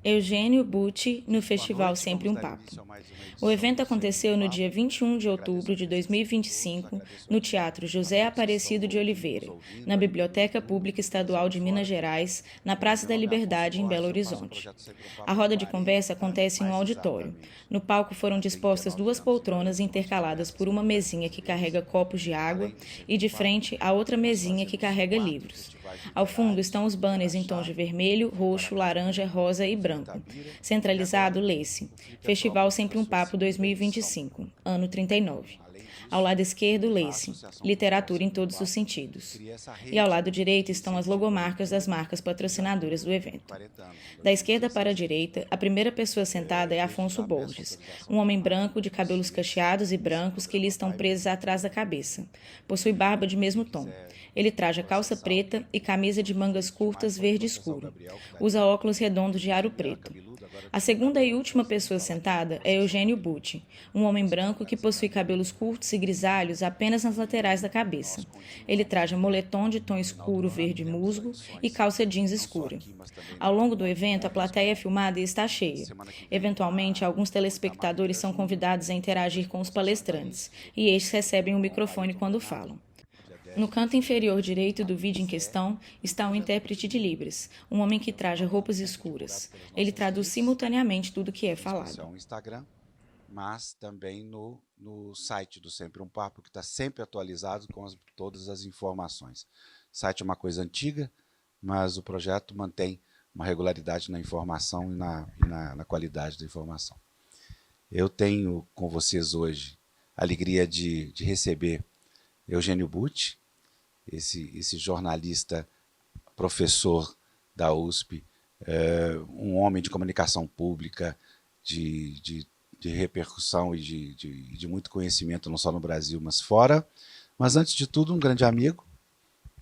Eugênio Butti, no Festival Sempre um Papo. O evento aconteceu no dia 21 de outubro de 2025, no Teatro José Aparecido de Oliveira, na Biblioteca Pública Estadual de Minas Gerais, na Praça da Liberdade, em Belo Horizonte. A roda de conversa acontece em um auditório. No palco foram dispostas 2 poltronas intercaladas por uma mesinha que carrega copos de água e de frente a outra mesinha que carrega livros. Ao fundo estão os banners em tons de vermelho, roxo, laranja, rosa e branco. Centralizado, lê-se: Festival Sempre um Papo 2025, ano 39. Ao lado esquerdo, lê-se: Literatura em todos os sentidos. E ao lado direito estão as logomarcas das marcas patrocinadoras do evento. Da esquerda para a direita, a primeira pessoa sentada é Afonso Borges, um homem branco de cabelos cacheados e brancos que lhe estão presos atrás da cabeça. Possui barba de mesmo tom. Ele traja calça preta e camisa de mangas curtas verde escuro. Usa óculos redondos de aro preto. A segunda e última pessoa sentada é Eugênio Butti, um homem branco que possui cabelos curtos e grisalhos apenas nas laterais da cabeça. Ele traja moletom de tom escuro verde musgo e calça jeans escura. Ao longo do evento, a plateia é filmada e está cheia. Eventualmente, alguns telespectadores são convidados a interagir com os palestrantes, e estes recebem o microfone quando falam. No canto inferior direito do vídeo em questão está um intérprete de Libras, um homem que traja roupas escuras. Ele traduz simultaneamente tudo o que é falado. No Instagram, mas também no site do Sempre um Papo, que está sempre atualizado com todas as informações. O site é uma coisa antiga, mas o projeto mantém uma regularidade na informação e na qualidade da informação. Eu tenho com vocês hoje a alegria de receber Eugênio Butti, esse jornalista, professor da USP, um homem de comunicação pública, de repercussão e de muito conhecimento, não só no Brasil, mas fora. Mas, antes de tudo, um grande amigo,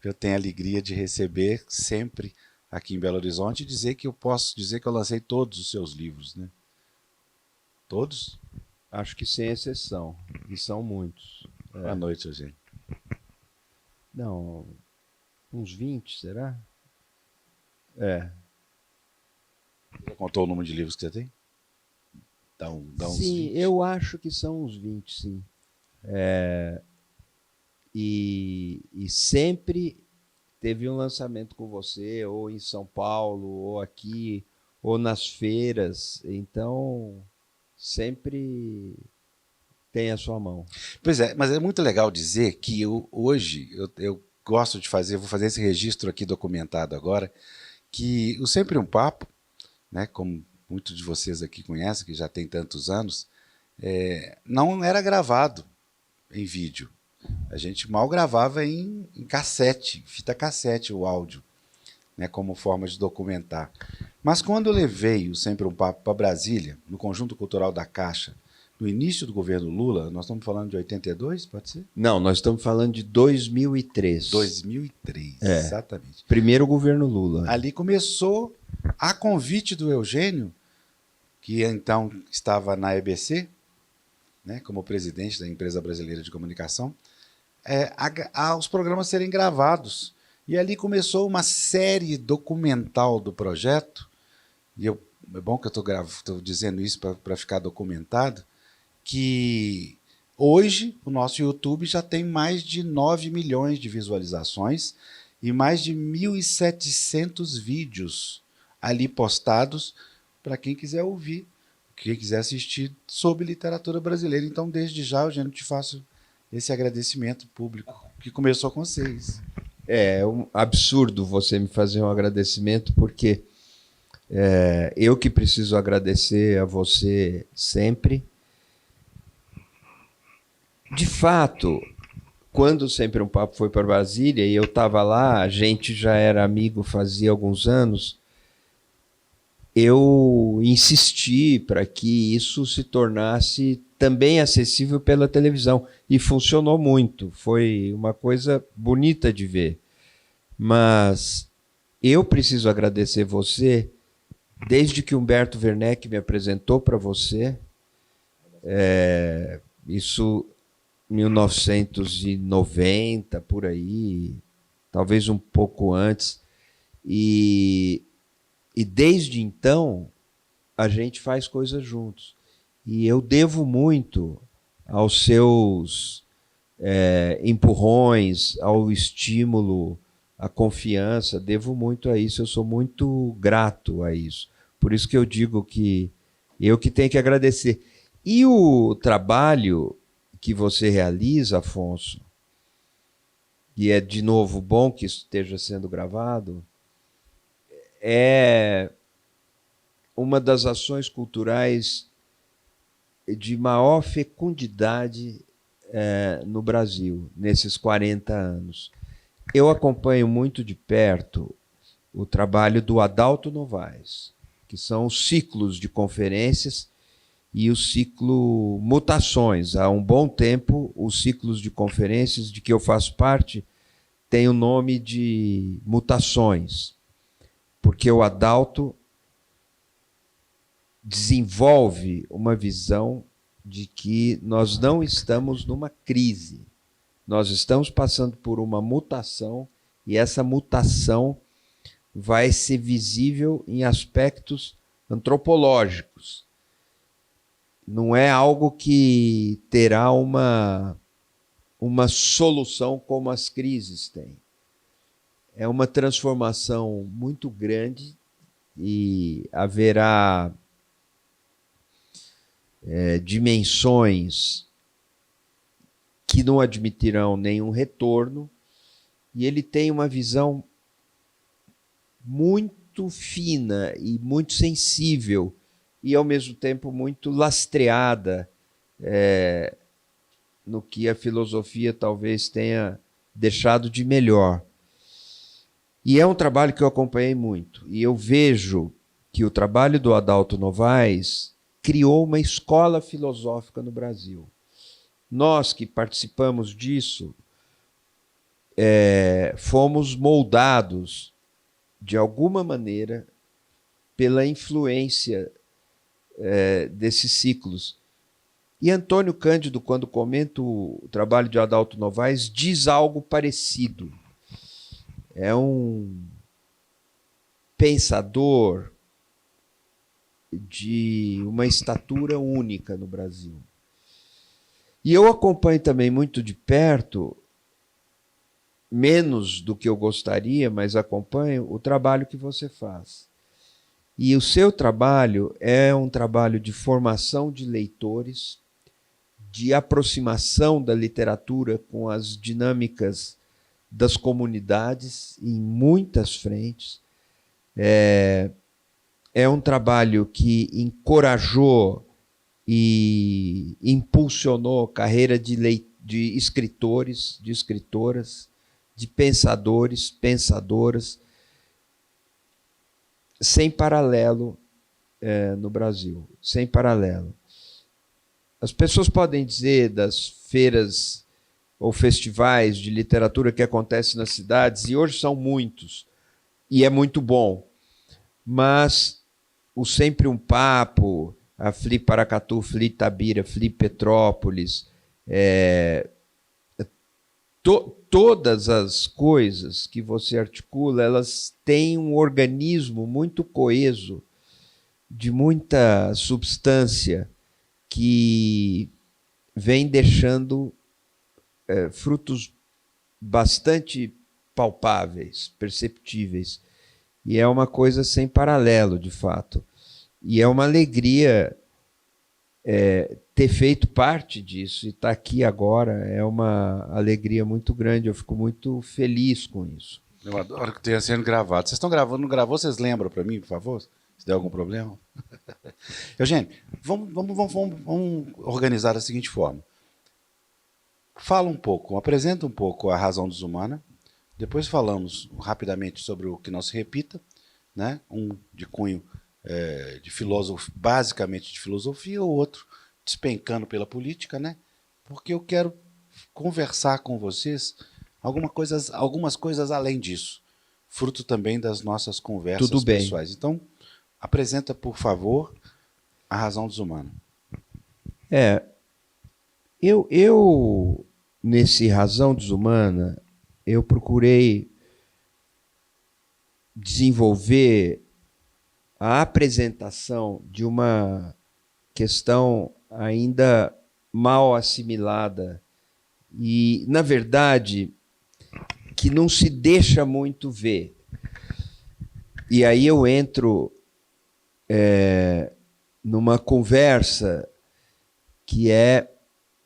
que eu tenho a alegria de receber sempre aqui em Belo Horizonte, e dizer que eu posso dizer que eu lancei todos os seus livros, né? Todos? Acho que sem exceção, e são muitos. Boa noite, Eugênio. Não, uns 20, será? Já contou o número de livros que você tem? Dá uns Sim, 20. eu acho que são uns 20, sim. E sempre teve um lançamento com você, ou em São Paulo, ou aqui, ou nas feiras. Então, sempre tem a sua mão. Pois é, mas é muito legal dizer que hoje eu gosto de fazer, vou fazer esse registro aqui documentado agora, que o Sempre um Papo, né, como muitos de vocês aqui conhecem, que já tem tantos anos, não era gravado em vídeo. A gente mal gravava em cassete, fita cassete, o áudio, né, como forma de documentar. Mas quando eu levei o Sempre um Papo para Brasília, no Conjunto Cultural da Caixa, no início do governo Lula, nós estamos falando de 82, pode ser? Não, nós estamos falando de 2003. 2003, exatamente. Primeiro governo Lula. Ali começou, a convite do Eugênio, que então estava na EBC, né, como presidente da Empresa Brasileira de Comunicação, os programas serem gravados. E ali começou uma série documental do projeto, e é bom que eu estou dizendo isso para ficar documentado, que hoje o nosso YouTube já tem mais de 9 milhões de visualizações e mais de 1.700 vídeos ali postados para quem quiser ouvir, quem quiser assistir sobre literatura brasileira. Então, desde já, Eugênio, te faço esse agradecimento público, que começou com vocês. É um absurdo você me fazer um agradecimento, porque eu que preciso agradecer a você sempre. De fato, quando Sempre um Papo foi para Brasília e eu estava lá, a gente já era amigo fazia alguns anos, eu insisti para que isso se tornasse também acessível pela televisão. E funcionou muito, foi uma coisa bonita de ver. Mas eu preciso agradecer você, desde que Humberto Werneck me apresentou para você, isso 1990, por aí, talvez um pouco antes, e desde então a gente faz coisas juntos. E eu devo muito aos seus empurrões, ao estímulo, à confiança, devo muito a isso, eu sou muito grato a isso. Por isso que eu digo que eu que tenho que agradecer. E o trabalho que você realiza, Afonso, e é de novo bom que isso esteja sendo gravado, é uma das ações culturais de maior fecundidade no Brasil, nesses 40 anos. Eu acompanho muito de perto o trabalho do Adalto Novaes, que são os ciclos de conferências e o ciclo Mutações. Há um bom tempo, os ciclos de conferências de que eu faço parte têm o nome de Mutações, porque o Adalto desenvolve uma visão de que nós não estamos numa crise, nós estamos passando por uma mutação e essa mutação vai ser visível em aspectos antropológicos. Não é algo que terá uma solução como as crises têm. É uma transformação muito grande e haverá dimensões que não admitirão nenhum retorno, e ele tem uma visão muito fina e muito sensível e, ao mesmo tempo, muito lastreada no que a filosofia talvez tenha deixado de melhor. E é um trabalho que eu acompanhei muito, e eu vejo que o trabalho do Adalto Novaes criou uma escola filosófica no Brasil. Nós que participamos disso fomos moldados, de alguma maneira, pela influência desses ciclos. E Antônio Cândido, quando comenta o trabalho de Adalto Novaes, diz algo parecido. É um pensador de uma estatura única no Brasil. E eu acompanho também muito de perto, menos do que eu gostaria, mas acompanho o trabalho que você faz. E o seu trabalho é um trabalho de formação de leitores, de aproximação da literatura com as dinâmicas das comunidades em muitas frentes. É um trabalho que encorajou e impulsionou a carreira de escritores, de escritoras, de pensadores, pensadoras, sem paralelo no Brasil, sem paralelo. As pessoas podem dizer das feiras ou festivais de literatura que acontecem nas cidades, e hoje são muitos, e é muito bom, mas o Sempre um Papo, a Fli Paracatu, Fli Itabira, Fli Petrópolis, todas as coisas que você articula, elas têm um organismo muito coeso, de muita substância, que vem deixando frutos bastante palpáveis, perceptíveis. E é uma coisa sem paralelo, de fato. E é uma alegria ter feito parte disso e estar aqui agora. É uma alegria muito grande. Eu fico muito feliz com isso. Eu adoro que esteja sendo gravado. Vocês estão gravando, não gravou? Vocês lembram para mim, por favor? Se der algum problema. Eugênio, vamos organizar da seguinte forma. Fala um pouco, apresenta um pouco a razão desumana. Depois falamos rapidamente sobre o que não se repita, né? Um de cunho de filósofo, basicamente de filosofia, o outro despencando pela política, né? Porque eu quero conversar com vocês algumas coisas além disso, fruto também das nossas conversas Tudo bem. pessoais. Então, apresenta, por favor, a razão desumana. Eu nesse Razão Desumana, eu procurei desenvolver a apresentação de uma questão ainda mal assimilada e, na verdade, que não se deixa muito ver. E aí eu entro numa conversa que é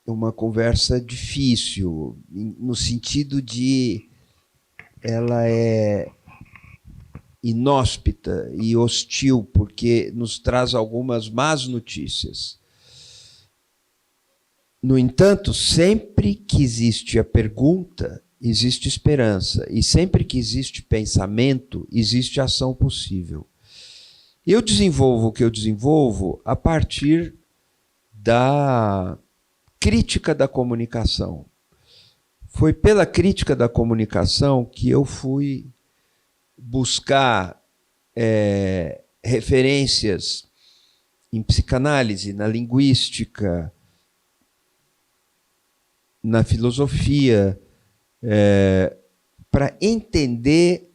uma conversa difícil, no sentido de ela é inóspita e hostil, porque nos traz algumas más notícias. No entanto, sempre que existe a pergunta, existe esperança. E sempre que existe pensamento, existe ação possível. Eu desenvolvo o que eu desenvolvo a partir da crítica da comunicação. Foi pela crítica da comunicação que eu fui buscar referências em psicanálise, na linguística, na filosofia, para entender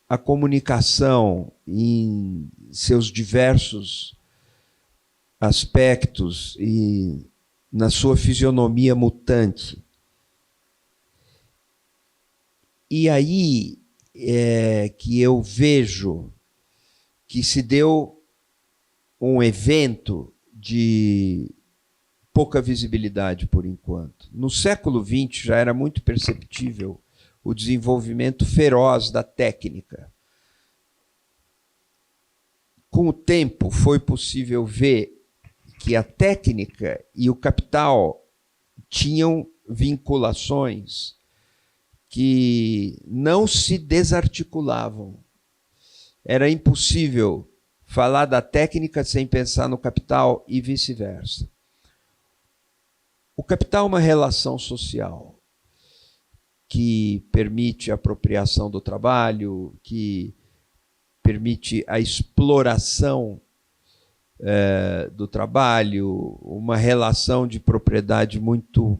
a comunicação em seus diversos aspectos e na sua fisionomia mutante. E aí que eu vejo que se deu um evento de pouca visibilidade por enquanto. No século XX já era muito perceptível o desenvolvimento feroz da técnica. Com o tempo foi possível ver que a técnica e o capital tinham vinculações que não se desarticulavam. Era impossível falar da técnica sem pensar no capital e vice-versa. O capital é uma relação social que permite a apropriação do trabalho, que permite a exploração do trabalho, uma relação de propriedade muito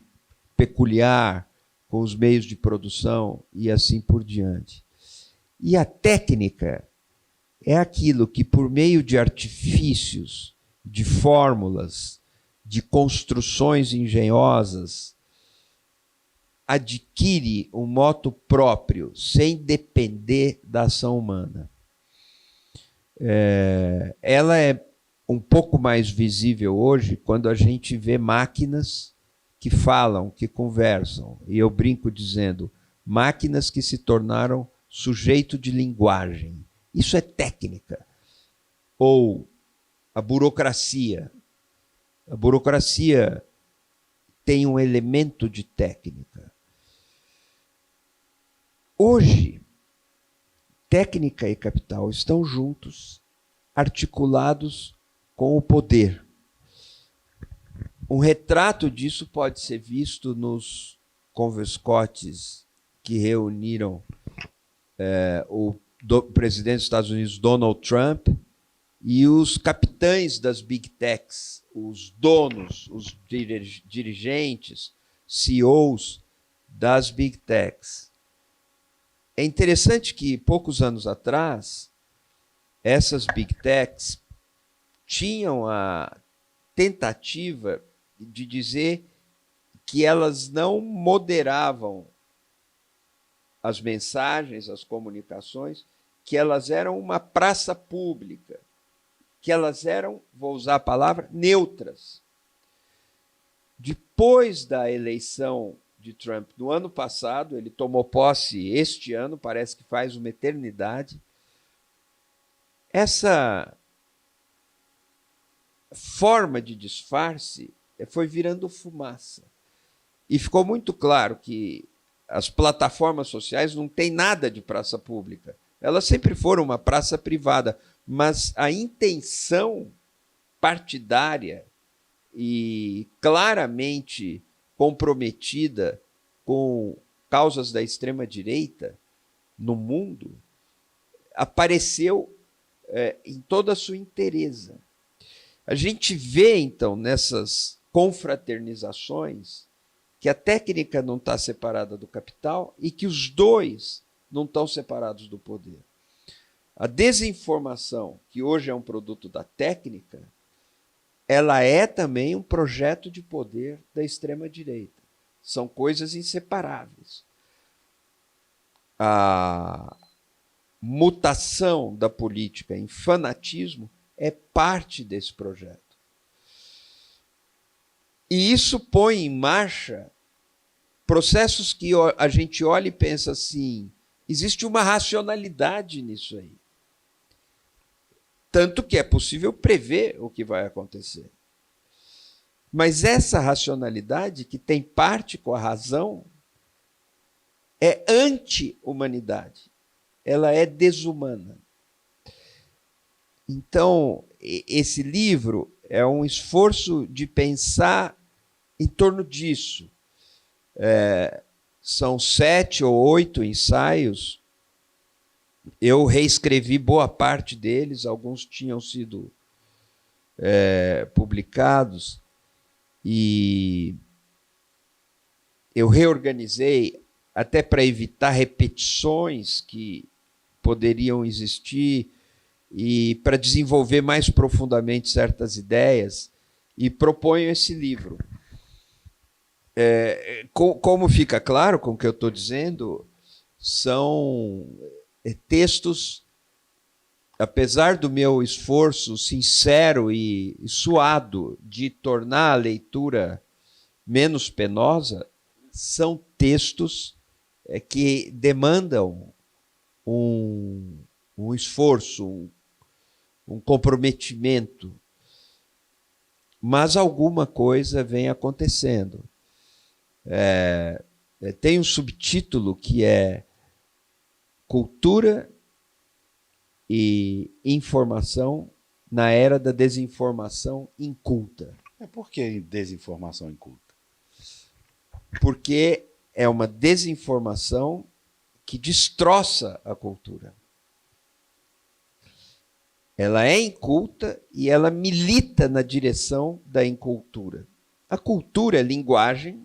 peculiar com os meios de produção e assim por diante. E a técnica é aquilo que, por meio de artifícios, de fórmulas, de construções engenhosas, adquire um moto próprio, sem depender da ação humana. Ela é um pouco mais visível hoje quando a gente vê máquinas que falam, que conversam. E eu brinco dizendo, máquinas que se tornaram sujeito de linguagem. Isso é técnica. Ou a burocracia. A burocracia tem um elemento de técnica. Hoje, técnica e capital estão juntos, articulados com o poder. Um retrato disso pode ser visto nos converscotes que reuniram o presidente dos Estados Unidos, Donald Trump, e os capitães das Big Techs, os donos, os dirigentes, CEOs das Big Techs. É interessante que, poucos anos atrás, essas Big Techs tinham a tentativa de dizer que elas não moderavam as mensagens, as comunicações, que elas eram uma praça pública, que elas eram, vou usar a palavra, neutras. Depois da eleição de Trump no ano passado, ele tomou posse este ano, parece que faz uma eternidade, essa forma de disfarce foi virando fumaça. E ficou muito claro que as plataformas sociais não têm nada de praça pública. Elas sempre foram uma praça privada, mas a intenção partidária e claramente comprometida com causas da extrema-direita no mundo apareceu em toda a sua inteireza. A gente vê, então, nessas confraternizações, que a técnica não está separada do capital e que os dois não estão separados do poder. A desinformação, que hoje é um produto da técnica, ela é também um projeto de poder da extrema-direita. São coisas inseparáveis. A mutação da política em fanatismo é parte desse projeto. E isso põe em marcha processos que a gente olha e pensa assim, existe uma racionalidade nisso aí. Tanto que é possível prever o que vai acontecer. Mas essa racionalidade, que tem parte com a razão, é anti-humanidade. Ela é desumana. Então, esse livro é um esforço de pensar em torno disso. São 7 ou 8 ensaios. Eu reescrevi boa parte deles, alguns tinham sido publicados, e eu reorganizei até para evitar repetições que poderiam existir e para desenvolver mais profundamente certas ideias, e proponho esse livro. Como fica claro com o que eu estou dizendo, são textos, apesar do meu esforço sincero e suado de tornar a leitura menos penosa, são textos que demandam um esforço, um comprometimento, mas alguma coisa vem acontecendo. Tem um subtítulo que é Cultura e Informação na Era da Desinformação Inculta. Por que desinformação inculta? Porque é uma desinformação que destroça a cultura. Ela é inculta e ela milita na direção da incultura. A cultura é linguagem,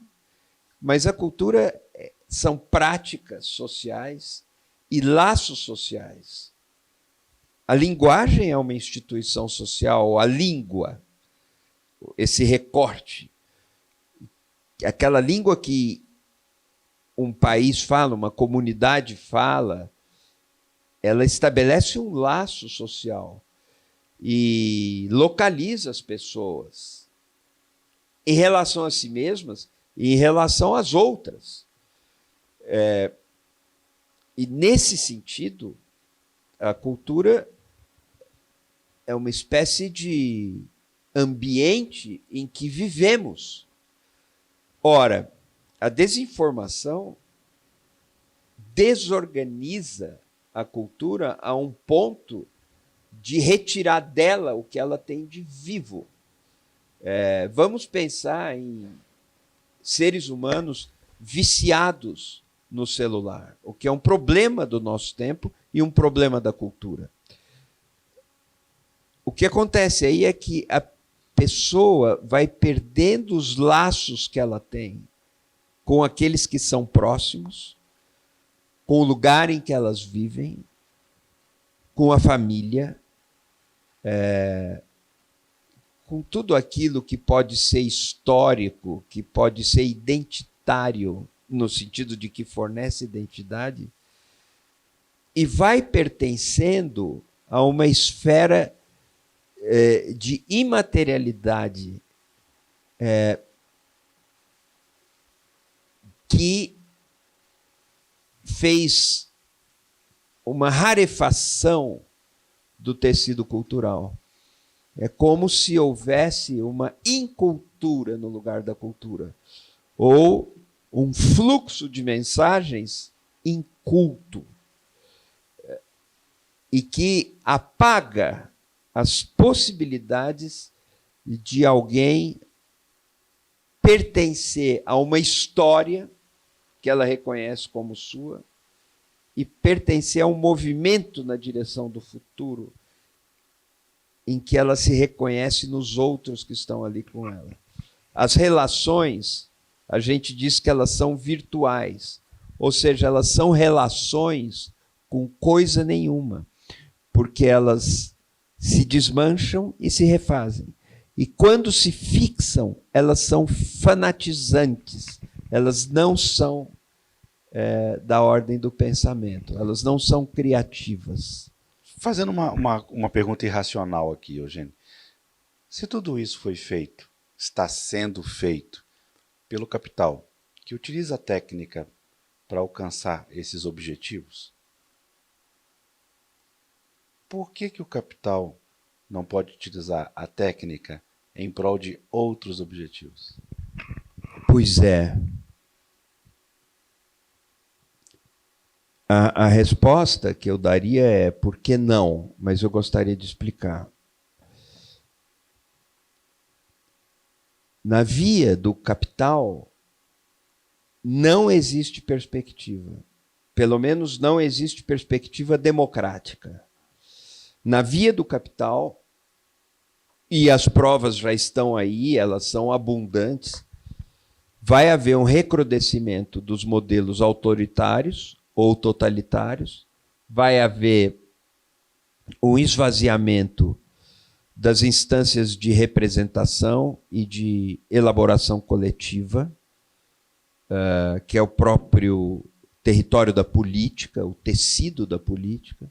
mas a cultura são práticas sociais e laços sociais. A linguagem é uma instituição social, a língua, esse recorte, aquela língua que um país fala, uma comunidade fala, ela estabelece um laço social e localiza as pessoas em relação a si mesmas e em relação às outras. E, nesse sentido, a cultura é uma espécie de ambiente em que vivemos. Ora, a desinformação desorganiza a cultura a um ponto de retirar dela o que ela tem de vivo. Vamos pensar em seres humanos viciados no celular, o que é um problema do nosso tempo e um problema da cultura. O que acontece aí é que a pessoa vai perdendo os laços que ela tem com aqueles que são próximos, com o lugar em que elas vivem, com a família, com tudo aquilo que pode ser histórico, que pode ser identitário, no sentido de que fornece identidade, e vai pertencendo a uma esfera de imaterialidade que fez uma rarefação do tecido cultural. É como se houvesse uma incultura no lugar da cultura, ou um fluxo de mensagens inculto, e que apaga as possibilidades de alguém pertencer a uma história que ela reconhece como sua e pertencer a um movimento na direção do futuro em que ela se reconhece nos outros que estão ali com ela. As relações, a gente diz que elas são virtuais, ou seja, elas são relações com coisa nenhuma. porque elas se desmancham e se refazem. E quando se fixam, elas são fanatizantes, elas não são da ordem do pensamento, elas não são criativas. Fazendo uma pergunta irracional aqui, Eugênio. Se tudo isso foi feito, está sendo feito pelo capital, que utiliza a técnica para alcançar esses objetivos, por que o capital não pode utilizar a técnica em prol de outros objetivos? Pois é. A resposta que eu daria é por que não, mas eu gostaria de explicar. Na via do capital, não existe perspectiva. Pelo menos não existe perspectiva democrática. Na via do capital, e as provas já estão aí, elas são abundantes, vai haver um recrudescimento dos modelos autoritários ou totalitários, vai haver um esvaziamento das instâncias de representação e de elaboração coletiva, que é o próprio território da política, o tecido da política.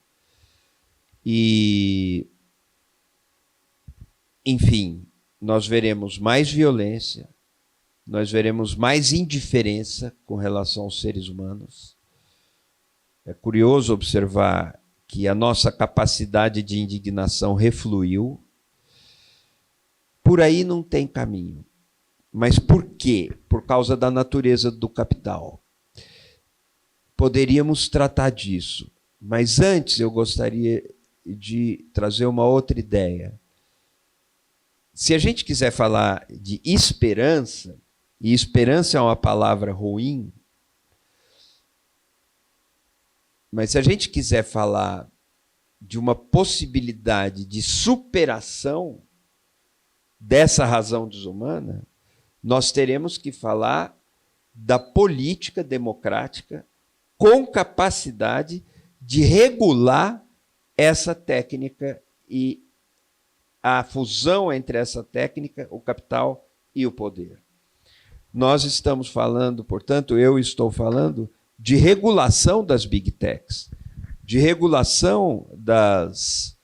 E, enfim, nós veremos mais violência, nós veremos mais indiferença com relação aos seres humanos. É curioso observar que a nossa capacidade de indignação refluiu. Por aí não tem caminho. Mas por quê? Por causa da natureza do capital. Poderíamos tratar disso, mas antes eu gostaria de trazer uma outra ideia. Se a gente quiser falar de esperança, e esperança é uma palavra ruim, mas se a gente quiser falar de uma possibilidade de superação dessa razão desumana, nós teremos que falar da política democrática com capacidade de regular essa técnica e a fusão entre essa técnica, o capital e o poder. Nós estamos falando, portanto, eu estou falando de regulação das big techs, de regulação das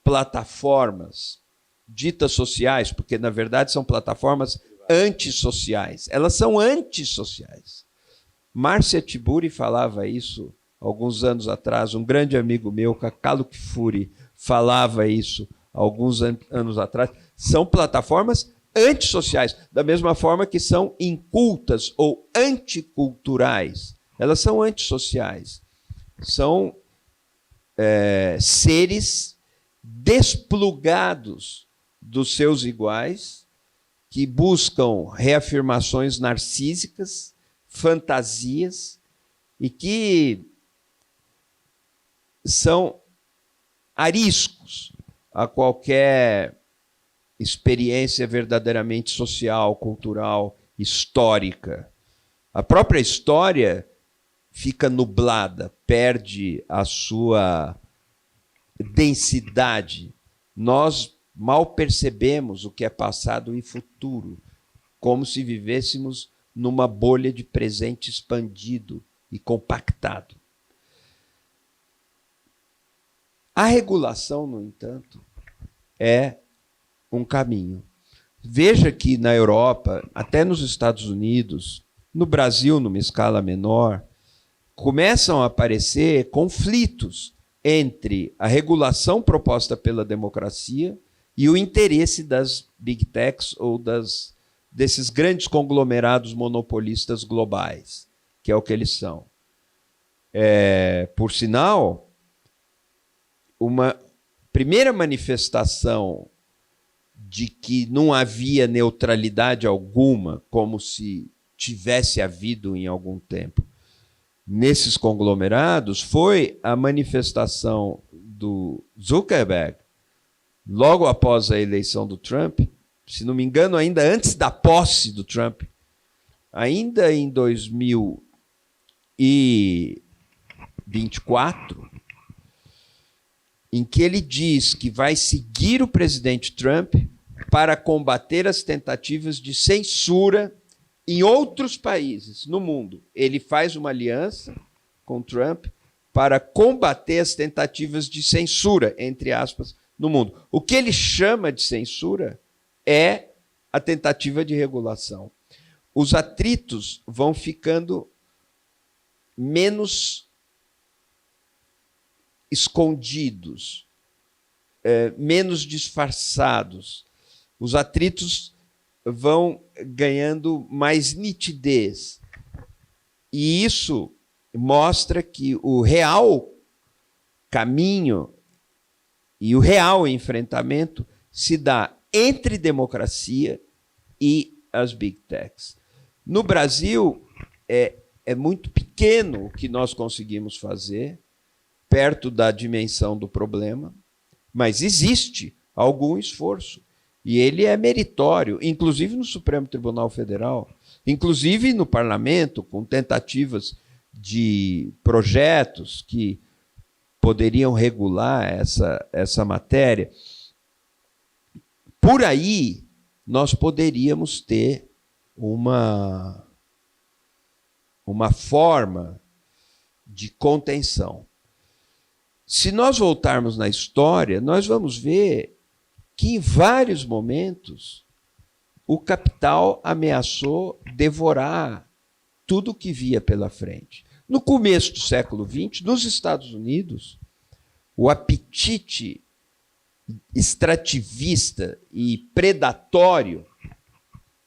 plataformas ditas sociais, porque, na verdade, são plataformas antissociais. Elas são antissociais. Márcia Tiburi falava isso alguns anos atrás, um grande amigo meu, Cacalo Kfouri, falava isso alguns anos atrás. São plataformas antissociais, da mesma forma que são incultas ou anticulturais. Elas são antissociais. São seres desplugados dos seus iguais, que buscam reafirmações narcísicas, fantasias, e que são ariscos a qualquer experiência verdadeiramente social, cultural, histórica. A própria história fica nublada, perde a sua densidade. Nós mal percebemos o que é passado e futuro, como se vivêssemos numa bolha de presente expandido e compactado. A regulação, no entanto, é um caminho. Veja que na Europa, até nos Estados Unidos, no Brasil, numa escala menor, começam a aparecer conflitos entre a regulação proposta pela democracia e o interesse das big techs ou desses grandes conglomerados monopolistas globais, que é o que eles são. Por sinal, uma primeira manifestação de que não havia neutralidade alguma, como se tivesse havido em algum tempo, nesses conglomerados, foi a manifestação do Zuckerberg, logo após a eleição do Trump, se não me engano, ainda antes da posse do Trump, ainda em 2024, em que ele diz que vai seguir o presidente Trump para combater as tentativas de censura em outros países no mundo. Ele faz uma aliança com Trump para combater as tentativas de censura, entre aspas, no mundo. O que ele chama de censura é a tentativa de regulação. Os atritos vão ficando menos escondidos, menos disfarçados. Os atritos vão ganhando mais nitidez. E isso mostra que o real caminho e o real enfrentamento se dá entre democracia e as big techs. No Brasil, é muito pequeno o que nós conseguimos fazer, perto da dimensão do problema, mas existe algum esforço. E ele é meritório, inclusive no Supremo Tribunal Federal, inclusive no Parlamento, com tentativas de projetos que poderiam regular essa matéria. Por aí, nós poderíamos ter uma forma de contenção. Se nós voltarmos na história, nós vamos ver que, em vários momentos, o capital ameaçou devorar tudo o que via pela frente. No começo do século XX, nos Estados Unidos, o apetite extrativista e predatório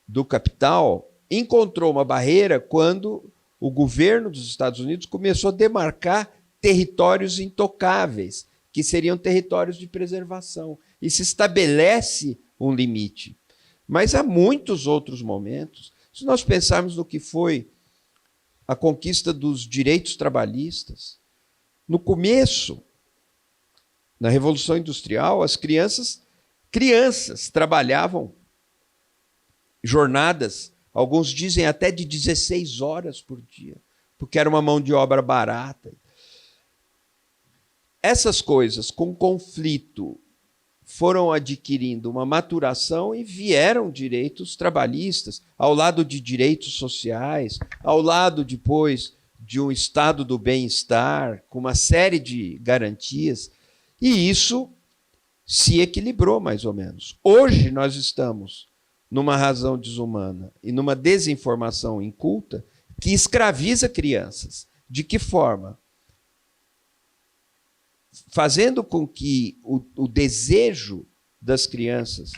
do capital encontrou uma barreira quando o governo dos Estados Unidos começou a demarcar territórios intocáveis, que seriam territórios de preservação, e se estabelece um limite. Mas há muitos outros momentos. Se nós pensarmos no que foi a conquista dos direitos trabalhistas, no começo, na Revolução Industrial, as crianças trabalhavam jornadas, alguns dizem até de 16 horas por dia, porque era uma mão de obra barata. Essas coisas, com conflito, foram adquirindo uma maturação e vieram direitos trabalhistas, ao lado de direitos sociais, ao lado, depois, de um estado do bem-estar, com uma série de garantias, e isso se equilibrou, mais ou menos. Hoje nós estamos numa razão desumana e numa desinformação inculta que escraviza crianças. De que forma? Fazendo com que o desejo das crianças,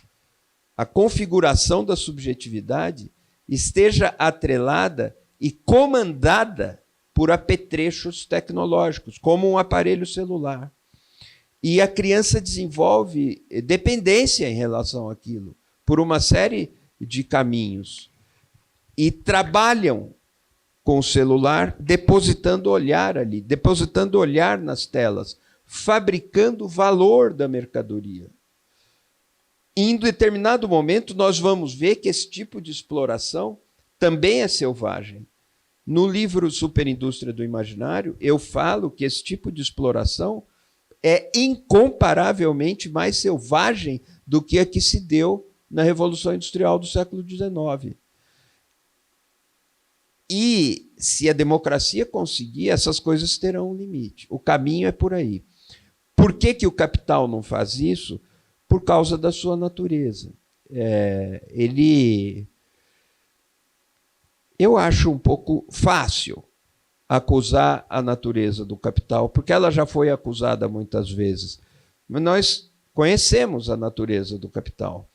a configuração da subjetividade, esteja atrelada e comandada por apetrechos tecnológicos, como um aparelho celular. E a criança desenvolve dependência em relação àquilo, por uma série de caminhos. E trabalham com o celular, depositando olhar ali, depositando olhar nas telas, fabricando o valor da mercadoria. E, em determinado momento, nós vamos ver que esse tipo de exploração também é selvagem. No livro Superindústria do Imaginário, eu falo que esse tipo de exploração é incomparavelmente mais selvagem do que a que se deu na Revolução Industrial do século XIX. E, se a democracia conseguir, essas coisas terão um limite. O caminho é por aí. Por que o capital não faz isso? Por causa da sua natureza. Eu acho um pouco fácil acusar a natureza do capital, porque ela já foi acusada muitas vezes. Mas nós conhecemos a natureza do capital.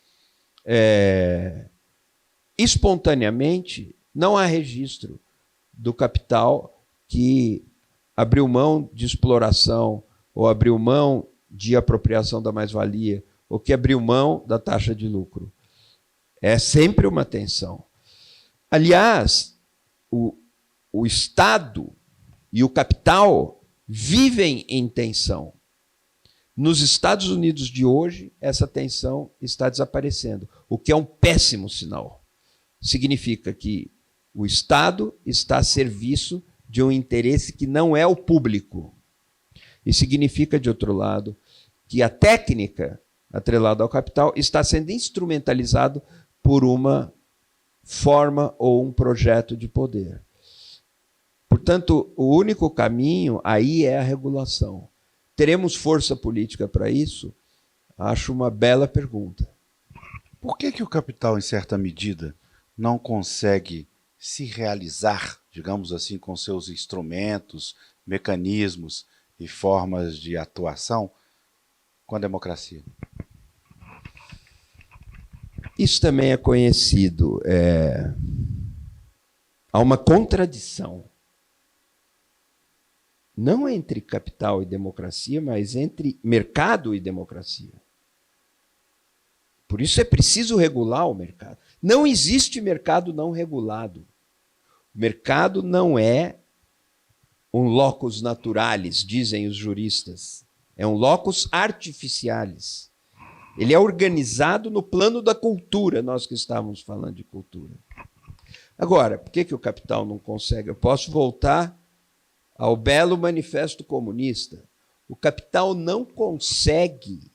Espontaneamente, não há registro do capital que abriu mão de exploração, ou abriu mão de apropriação da mais-valia, ou que abriu mão da taxa de lucro. É sempre uma tensão. Aliás, o Estado e o capital vivem em tensão. Nos Estados Unidos de hoje, essa tensão está desaparecendo, o que é um péssimo sinal. Significa que o Estado está a serviço de um interesse que não é o público. E significa, de outro lado, que a técnica atrelada ao capital está sendo instrumentalizado por uma forma ou um projeto de poder. Portanto, o único caminho aí é a regulação. Teremos força política para isso? Acho uma bela pergunta. Por que o capital, em certa medida, não consegue se realizar, digamos assim, com seus instrumentos, mecanismos e formas de atuação com a democracia? Isso também é conhecido. Há uma contradição. Não entre capital e democracia, mas entre mercado e democracia. Por isso é preciso regular o mercado. Não existe mercado não regulado. O mercado não é um locus naturalis, dizem os juristas. É um locus artificialis. Ele é organizado no plano da cultura, nós que estávamos falando de cultura. Agora, por que o capital não consegue? Eu posso voltar ao belo Manifesto Comunista. O capital não consegue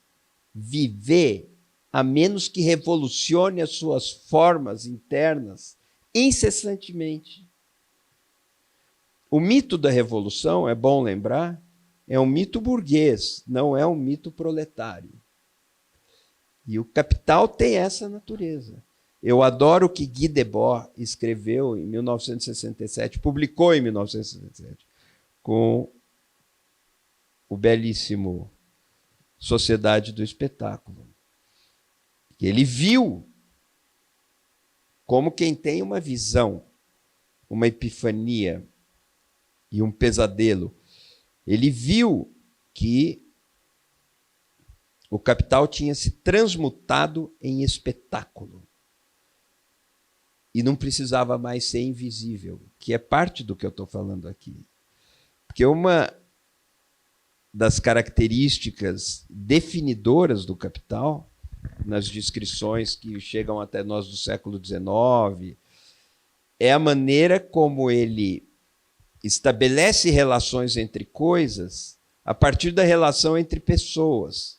viver a menos que revolucione as suas formas internas incessantemente. O mito da revolução, é bom lembrar, é um mito burguês, não é um mito proletário. E o capital tem essa natureza. Eu adoro o que Guy Debord escreveu em 1967, publicou em 1967, com o belíssimo Sociedade do Espetáculo. Ele viu como quem tem uma visão, uma epifania e um pesadelo. Ele viu que o capital tinha se transmutado em espetáculo e não precisava mais ser invisível, que é parte do que eu estou falando aqui. Porque uma das características definidoras do capital, nas descrições que chegam até nós do século XIX, é a maneira como ele estabelece relações entre coisas a partir da relação entre pessoas,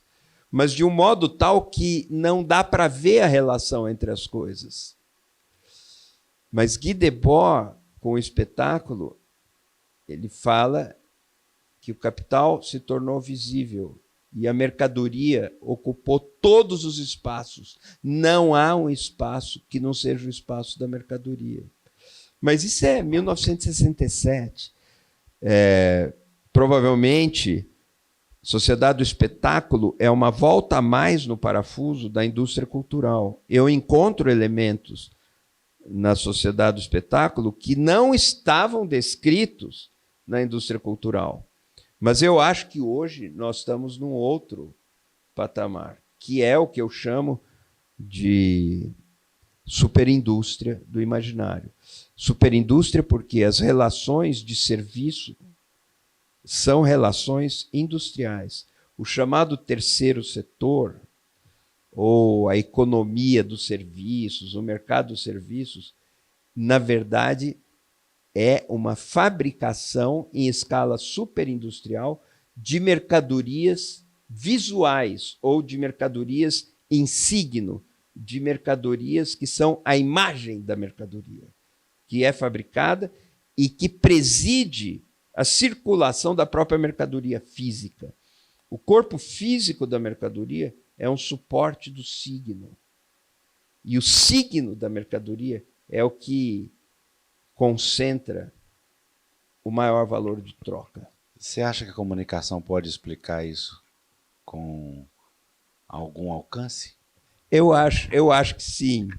mas de um modo tal que não dá para ver a relação entre as coisas. Mas Guy Debord, com o espetáculo, ele fala que o capital se tornou visível e a mercadoria ocupou todos os espaços. Não há um espaço que não seja o espaço da mercadoria. Mas isso é 1967. Provavelmente, Sociedade do Espetáculo é uma volta a mais no parafuso da indústria cultural. Eu encontro elementos na Sociedade do Espetáculo que não estavam descritos na indústria cultural. Mas eu acho que hoje nós estamos num outro patamar, que é o que eu chamo de superindústria do imaginário. Superindústria porque as relações de serviço são relações industriais. O chamado terceiro setor, ou a economia dos serviços, o mercado dos serviços, na verdade, é uma fabricação em escala superindustrial de mercadorias visuais ou de mercadorias em signo, de mercadorias que são a imagem da mercadoria, que é fabricada e que preside a circulação da própria mercadoria física. O corpo físico da mercadoria é um suporte do signo. E o signo da mercadoria é o que concentra o maior valor de troca. Você acha que a comunicação pode explicar isso com algum alcance? Eu acho que sim.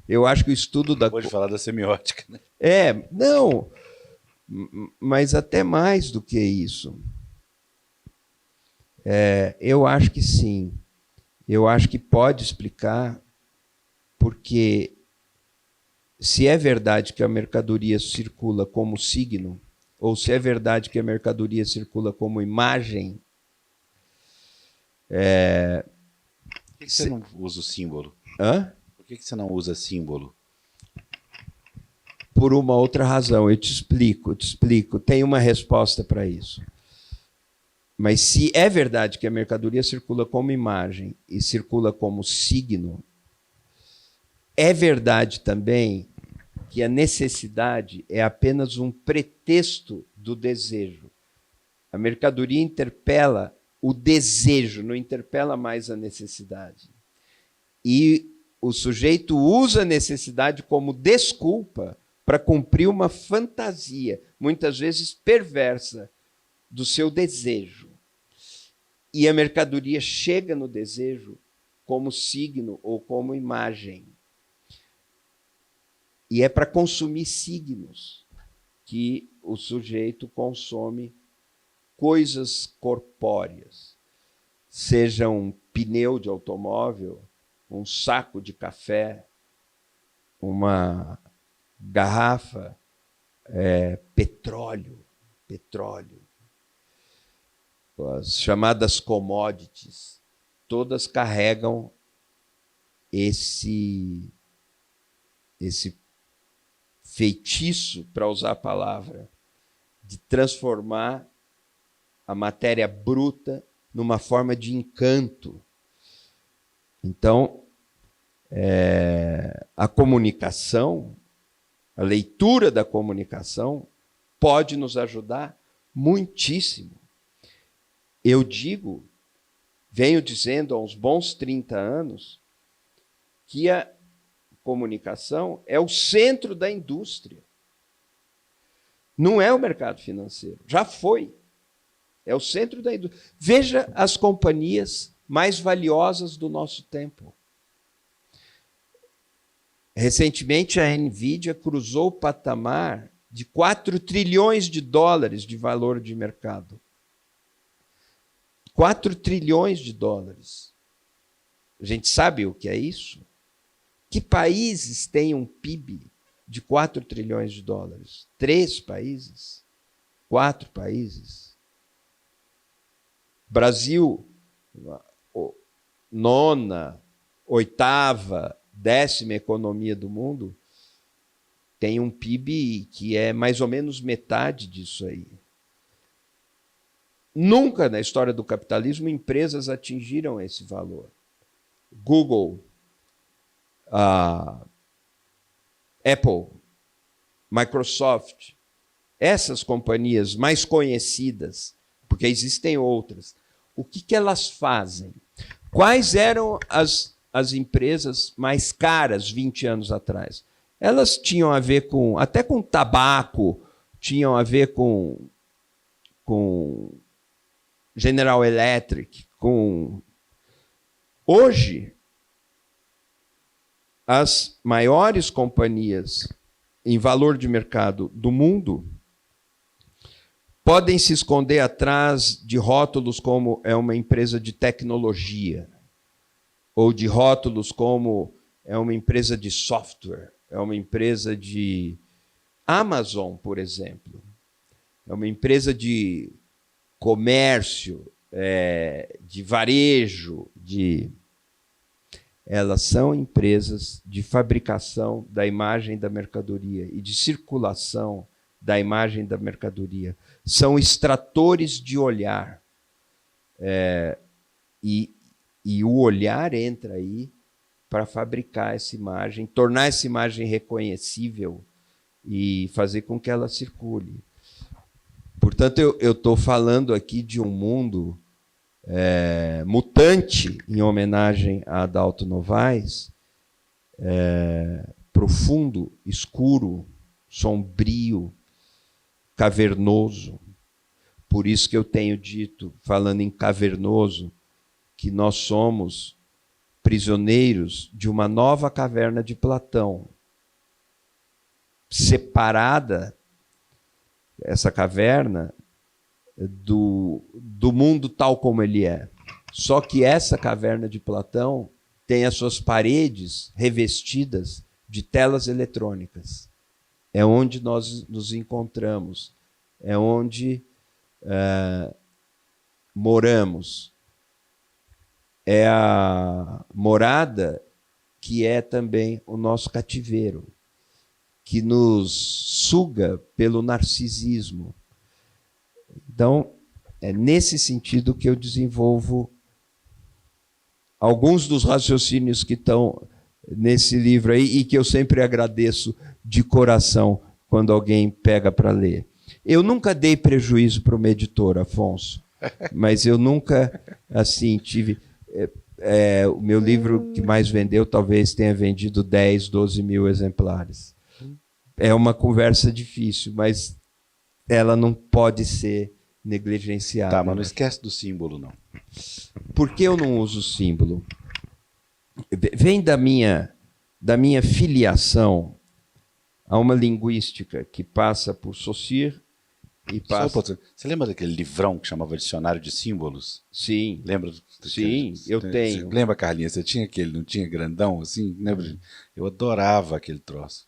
Eu acho que o estudo da... Pode falar da semiótica, né? Não, mas até mais do que isso. Eu acho que sim. Eu acho que pode explicar, porque se é verdade que a mercadoria circula como signo, ou se é verdade que a mercadoria circula como imagem... Por que você não usa o símbolo? Hã? Por que você não usa símbolo? Por uma outra razão, eu te explico. Tem uma resposta para isso. Mas se é verdade que a mercadoria circula como imagem e circula como signo, é verdade também que a necessidade é apenas um pretexto do desejo. A mercadoria interpela o desejo, não interpela mais a necessidade. E o sujeito usa a necessidade como desculpa para cumprir uma fantasia, muitas vezes perversa, do seu desejo. E a mercadoria chega no desejo como signo ou como imagem. E é para consumir signos que o sujeito consome coisas corpóreas, seja um pneu de automóvel, um saco de café, uma garrafa, petróleo. As chamadas commodities, todas carregam esse feitiço, para usar a palavra, de transformar a matéria bruta numa forma de encanto. Então, a comunicação, a leitura da comunicação, pode nos ajudar muitíssimo. Eu venho dizendo há uns bons 30 anos, que a comunicação é o centro da indústria. Não é o mercado financeiro, já foi. É o centro da indústria. Veja as companhias mais valiosas do nosso tempo. Recentemente, a NVIDIA cruzou o patamar de 4 trilhões de dólares de valor de mercado. 4 trilhões de dólares. A gente sabe o que é isso? Que países têm um PIB de 4 trilhões de dólares? 3 países? 4 países? Brasil, 9ª, 8ª, 10ª economia do mundo, tem um PIB que é mais ou menos metade disso aí. Nunca na história do capitalismo empresas atingiram esse valor. Google, Apple, Microsoft, essas companhias mais conhecidas, porque existem outras, o que elas fazem? Quais eram as empresas mais caras 20 anos atrás? Elas tinham a ver até com tabaco, tinham a ver com General Electric, Hoje, as maiores companhias em valor de mercado do mundo podem se esconder atrás de rótulos como é uma empresa de tecnologia, ou de rótulos como é uma empresa de software, é uma empresa de Amazon, por exemplo, é uma empresa de comércio, de varejo, elas são empresas de fabricação da imagem da mercadoria e de circulação da imagem da mercadoria. São extratores de olhar. E o olhar entra aí para fabricar essa imagem, tornar essa imagem reconhecível e fazer com que ela circule. Portanto, eu estou falando aqui de um mundo mutante, em homenagem a Adalto Novaes, profundo, escuro, sombrio, cavernoso. Por isso que eu tenho dito, falando em cavernoso, que nós somos prisioneiros de uma nova caverna de Platão, separada, essa caverna, do mundo tal como ele é. Só que essa caverna de Platão tem as suas paredes revestidas de telas eletrônicas. É onde nós nos encontramos, é onde moramos. É a morada que é também o nosso cativeiro, que nos suga pelo narcisismo. Então, É nesse sentido que eu desenvolvo alguns dos raciocínios que estão nesse livro aí e que eu sempre agradeço de coração quando alguém pega para ler. Eu nunca dei prejuízo para uma editora, Afonso, mas eu nunca assim tive... o meu livro que mais vendeu talvez tenha vendido 10, 12 mil exemplares. É uma conversa difícil, mas ela não pode ser negligenciada. Tá, mas não esquece do símbolo, não. Por que eu não uso símbolo? Vem da minha filiação a uma linguística que passa por Saussure e passa... Você lembra daquele livrão que chamava Dicionário de Símbolos? Sim. Lembra? Sim, eu tenho. Lembra, Carlinhos? Você tinha aquele, não tinha grandão assim? Lembra? Eu adorava aquele troço.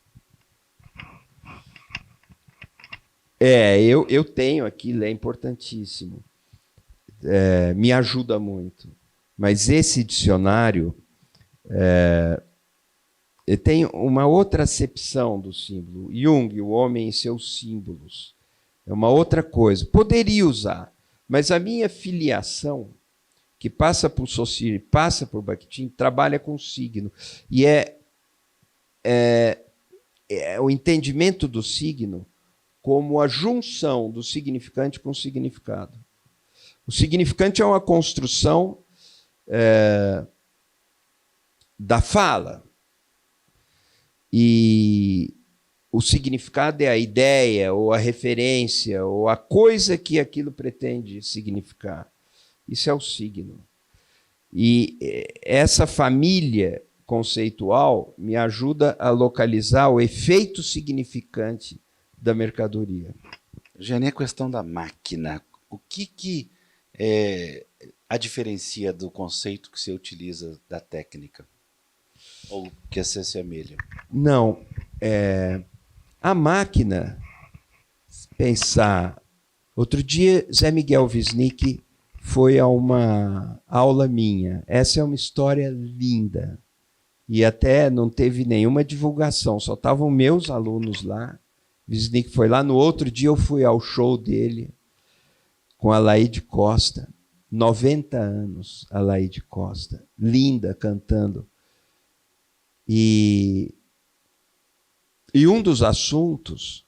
Eu tenho aquilo, é importantíssimo. Me ajuda muito. Mas esse dicionário tem uma outra acepção do símbolo. Jung, o homem e seus símbolos. É uma outra coisa. Poderia usar, mas a minha filiação, que passa por Saussure, passa por Bakhtin, trabalha com signo. E o entendimento do signo como a junção do significante com o significado. O significante é uma construção da fala. E o significado é a ideia, ou a referência, ou a coisa que aquilo pretende significar. Isso é o signo. E essa família conceitual me ajuda a localizar o efeito significante da mercadoria. Eugênio, a questão da máquina. O que a diferencia do conceito que você utiliza da técnica? Ou que se assemelha? Não. A máquina, pensar... Outro dia, Zé Miguel Wisnik foi a uma aula minha. Essa é uma história linda. E até não teve nenhuma divulgação, só estavam meus alunos lá. Wisnik foi lá. No outro dia eu fui ao show dele com a Laíde Costa. 90 anos, a Laíde Costa. Linda, cantando. E um dos assuntos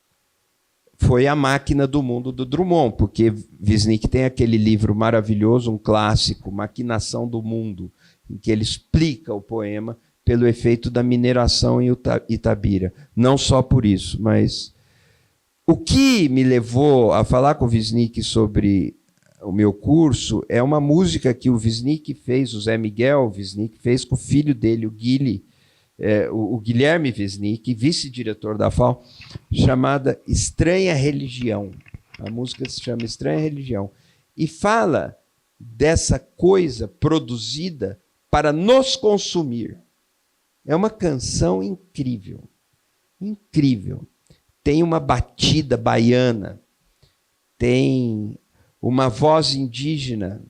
foi a máquina do mundo do Drummond, porque Wisnik tem aquele livro maravilhoso, um clássico, Maquinação do Mundo, em que ele explica o poema pelo efeito da mineração em Itabira. Não só por isso, mas... O que me levou a falar com o Wisnik sobre o meu curso é uma música que o Wisnik fez, o Zé Miguel Wisnik fez com o filho dele, o Guilherme, o Guilherme Wisnik, vice-diretor da FAO, chamada Estranha Religião. A música se chama Estranha Religião. E fala dessa coisa produzida para nos consumir. É uma canção incrível. Incrível. Tem uma batida baiana, tem uma voz indígena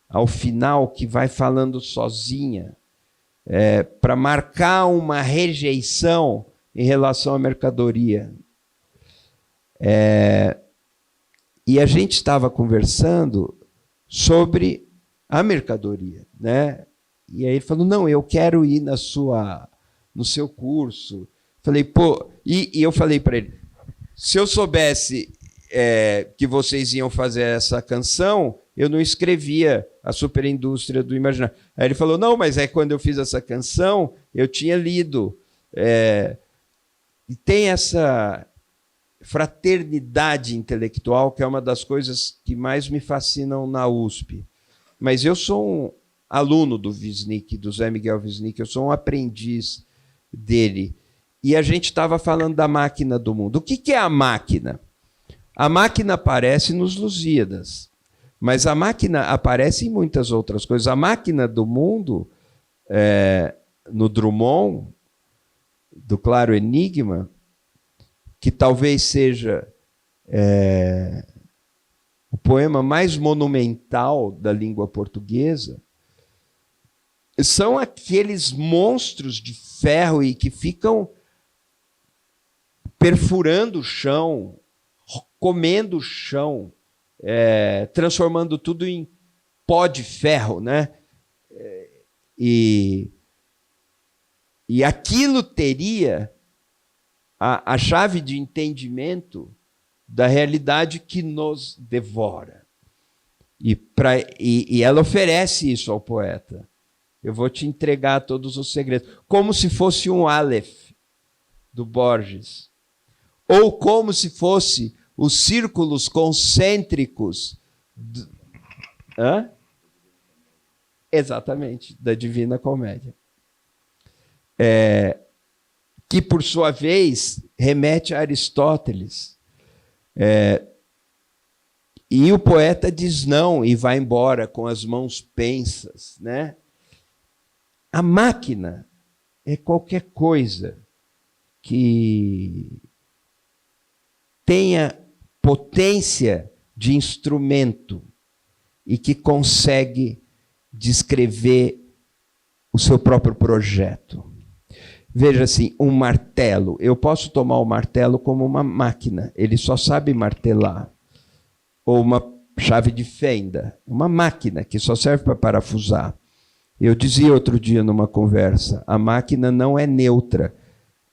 ao final que vai falando sozinha, para marcar uma rejeição em relação à mercadoria. E a gente estava conversando sobre a mercadoria, né? E aí ele falou, não, eu quero ir no seu curso. Falei, pô, e eu falei para ele, se eu soubesse que vocês iam fazer essa canção, eu não escrevia a superindústria do imaginário. Aí ele falou, não, mas quando eu fiz essa canção, eu tinha lido. E tem essa fraternidade intelectual, que é uma das coisas que mais me fascinam na USP. Mas eu sou um aluno do Wisnik, do Zé Miguel Wisnik, eu sou um aprendiz dele. E a gente estava falando da máquina do mundo. O que é a máquina? A máquina aparece nos Lusíadas, mas a máquina aparece em muitas outras coisas. A máquina do mundo, no Drummond, do Claro Enigma, que talvez seja o poema mais monumental da língua portuguesa, são aqueles monstros de ferro e que ficam perfurando o chão, comendo o chão, transformando tudo em pó de ferro, né? E aquilo teria a chave de entendimento da realidade que nos devora. E ela oferece isso ao poeta. Eu vou te entregar todos os segredos. Como se fosse um Aleph do Borges. Ou como se fosse os círculos concêntricos exatamente, da Divina Comédia. Que, por sua vez, remete a Aristóteles. E o poeta diz não e vai embora com as mãos pensas, né? A máquina é qualquer coisa que tenha potência de instrumento e que consegue descrever o seu próprio projeto. Veja assim, um martelo. Eu posso tomar o martelo como uma máquina, ele só sabe martelar. Ou uma chave de fenda, uma máquina que só serve para parafusar. Eu dizia outro dia numa conversa, a máquina não é neutra,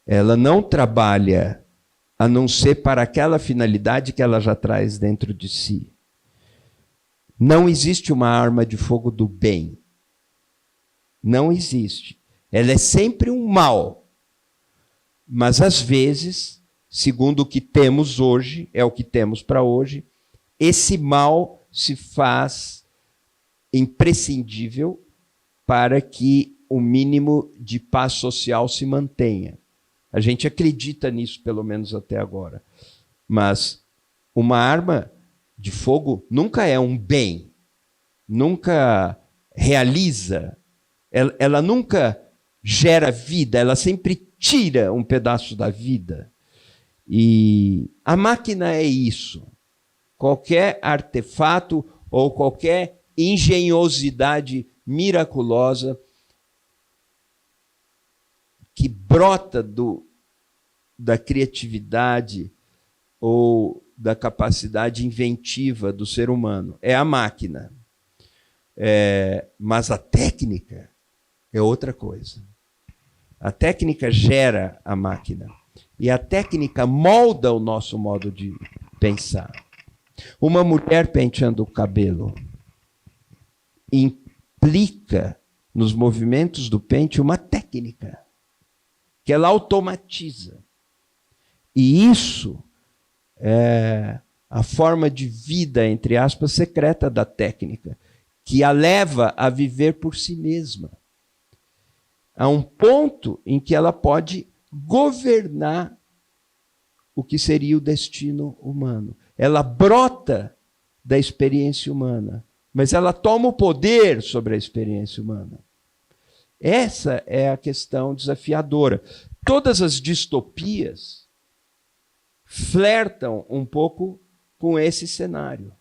ela não trabalha a não ser para aquela finalidade que ela já traz dentro de si. Não existe uma arma de fogo do bem. Não existe. Ela é sempre um mal. Mas, às vezes, segundo o que temos hoje, é o que temos para hoje, esse mal se faz imprescindível para que o mínimo de paz social se mantenha. A gente acredita nisso, pelo menos até agora. Mas uma arma de fogo nunca é um bem, nunca realiza, ela nunca gera vida, ela sempre tira um pedaço da vida. E a máquina é isso. Qualquer artefato ou qualquer engenhosidade miraculosa que brota da criatividade ou da capacidade inventiva do ser humano. É a máquina. Mas a técnica é outra coisa. A técnica gera a máquina. E a técnica molda o nosso modo de pensar. Uma mulher penteando o cabelo implica nos movimentos do pente uma técnica que ela automatiza. E isso é a forma de vida, entre aspas, secreta da técnica, que a leva a viver por si mesma. Há um ponto em que ela pode governar o que seria o destino humano. Ela brota da experiência humana, mas ela toma o poder sobre a experiência humana. Essa é a questão desafiadora. Todas as distopias flertam um pouco com esse cenário.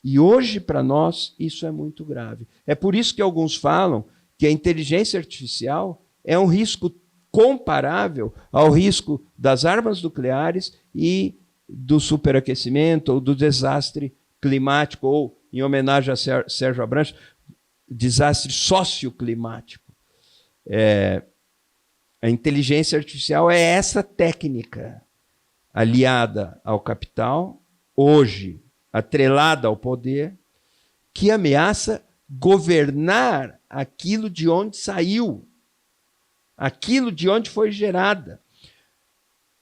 E hoje, para nós, isso é muito grave. É por isso que alguns falam que a inteligência artificial é um risco comparável ao risco das armas nucleares e do superaquecimento ou do desastre climático, ou, em homenagem a Sérgio Abranches, desastre socioclimático. A inteligência artificial é essa técnica aliada ao capital, hoje atrelada ao poder, que ameaça governar aquilo de onde saiu, aquilo de onde foi gerada.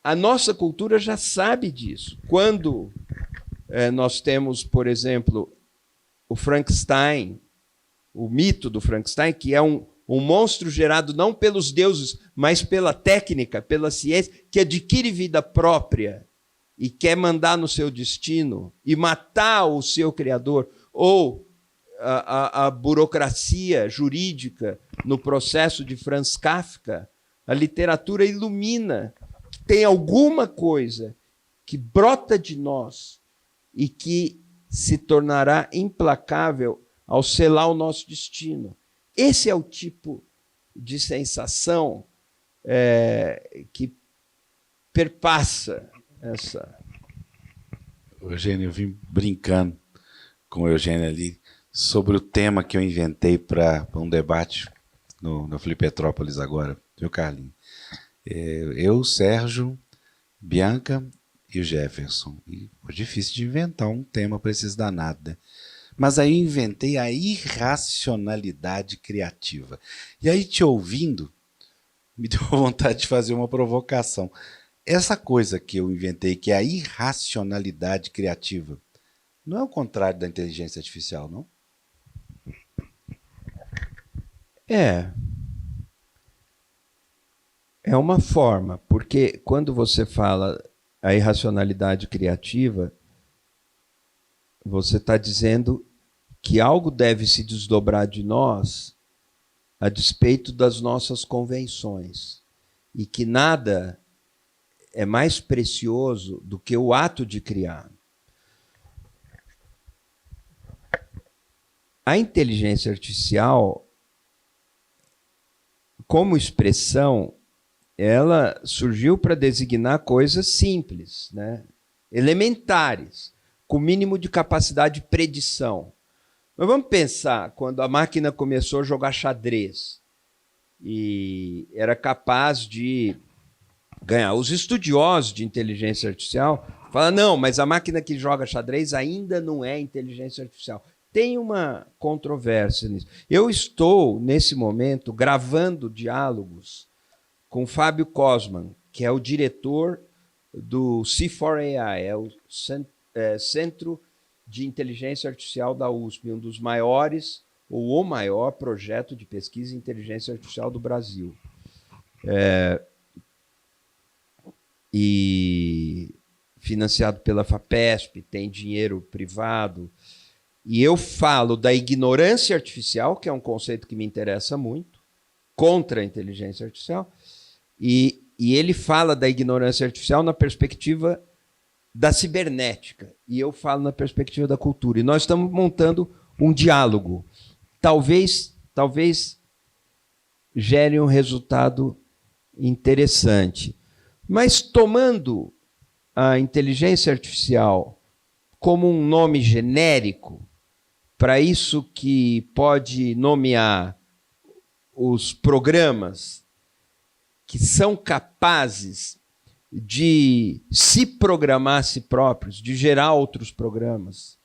A nossa cultura já sabe disso. Quando nós temos, por exemplo, o Frankenstein, o mito do Frankenstein, que é um monstro gerado não pelos deuses, mas pela técnica, pela ciência, que adquire vida própria e quer mandar no seu destino e matar o seu criador, ou a burocracia jurídica no processo de Franz Kafka, a literatura ilumina que tem alguma coisa que brota de nós e que se tornará implacável ao selar o nosso destino. Esse é o tipo de sensação que perpassa essa. Eugênio, eu vim brincando com o Eugênio ali sobre o tema que eu inventei para um debate no Flipetrópolis agora, viu, Carlinhos? Eu, Sérgio, Bianca e o Jefferson. E foi difícil de inventar um tema para esses danados, né? Mas aí eu inventei a irracionalidade criativa. E aí, te ouvindo, me deu vontade de fazer uma provocação. Essa coisa que eu inventei, que é a irracionalidade criativa, não é o contrário da inteligência artificial, não? É uma forma, porque quando você fala a irracionalidade criativa, você está dizendo que algo deve se desdobrar de nós a despeito das nossas convenções e que nada é mais precioso do que o ato de criar. A inteligência artificial, como expressão, ela surgiu para designar coisas simples, né? Elementares, com mínimo de capacidade de predição. Mas vamos pensar, quando a máquina começou a jogar xadrez e era capaz de ganhar. Os estudiosos de inteligência artificial falam, não, mas a máquina que joga xadrez ainda não é inteligência artificial. Tem uma controvérsia nisso. Eu estou, nesse momento, gravando diálogos com Fábio Kosman, que é o diretor do C4AI, é o Centro de Inteligência Artificial da USP, um dos maiores, ou o maior projeto de pesquisa em inteligência artificial do Brasil. E financiado pela FAPESP, tem dinheiro privado. E eu falo da ignorância artificial, que é um conceito que me interessa muito, contra a inteligência artificial, e ele fala da ignorância artificial na perspectiva da cibernética, e eu falo na perspectiva da cultura. E nós estamos montando um diálogo. Talvez gere um resultado interessante. Mas tomando a inteligência artificial como um nome genérico, para isso que pode nomear os programas que são capazes de se programar a si próprios, de gerar outros programas,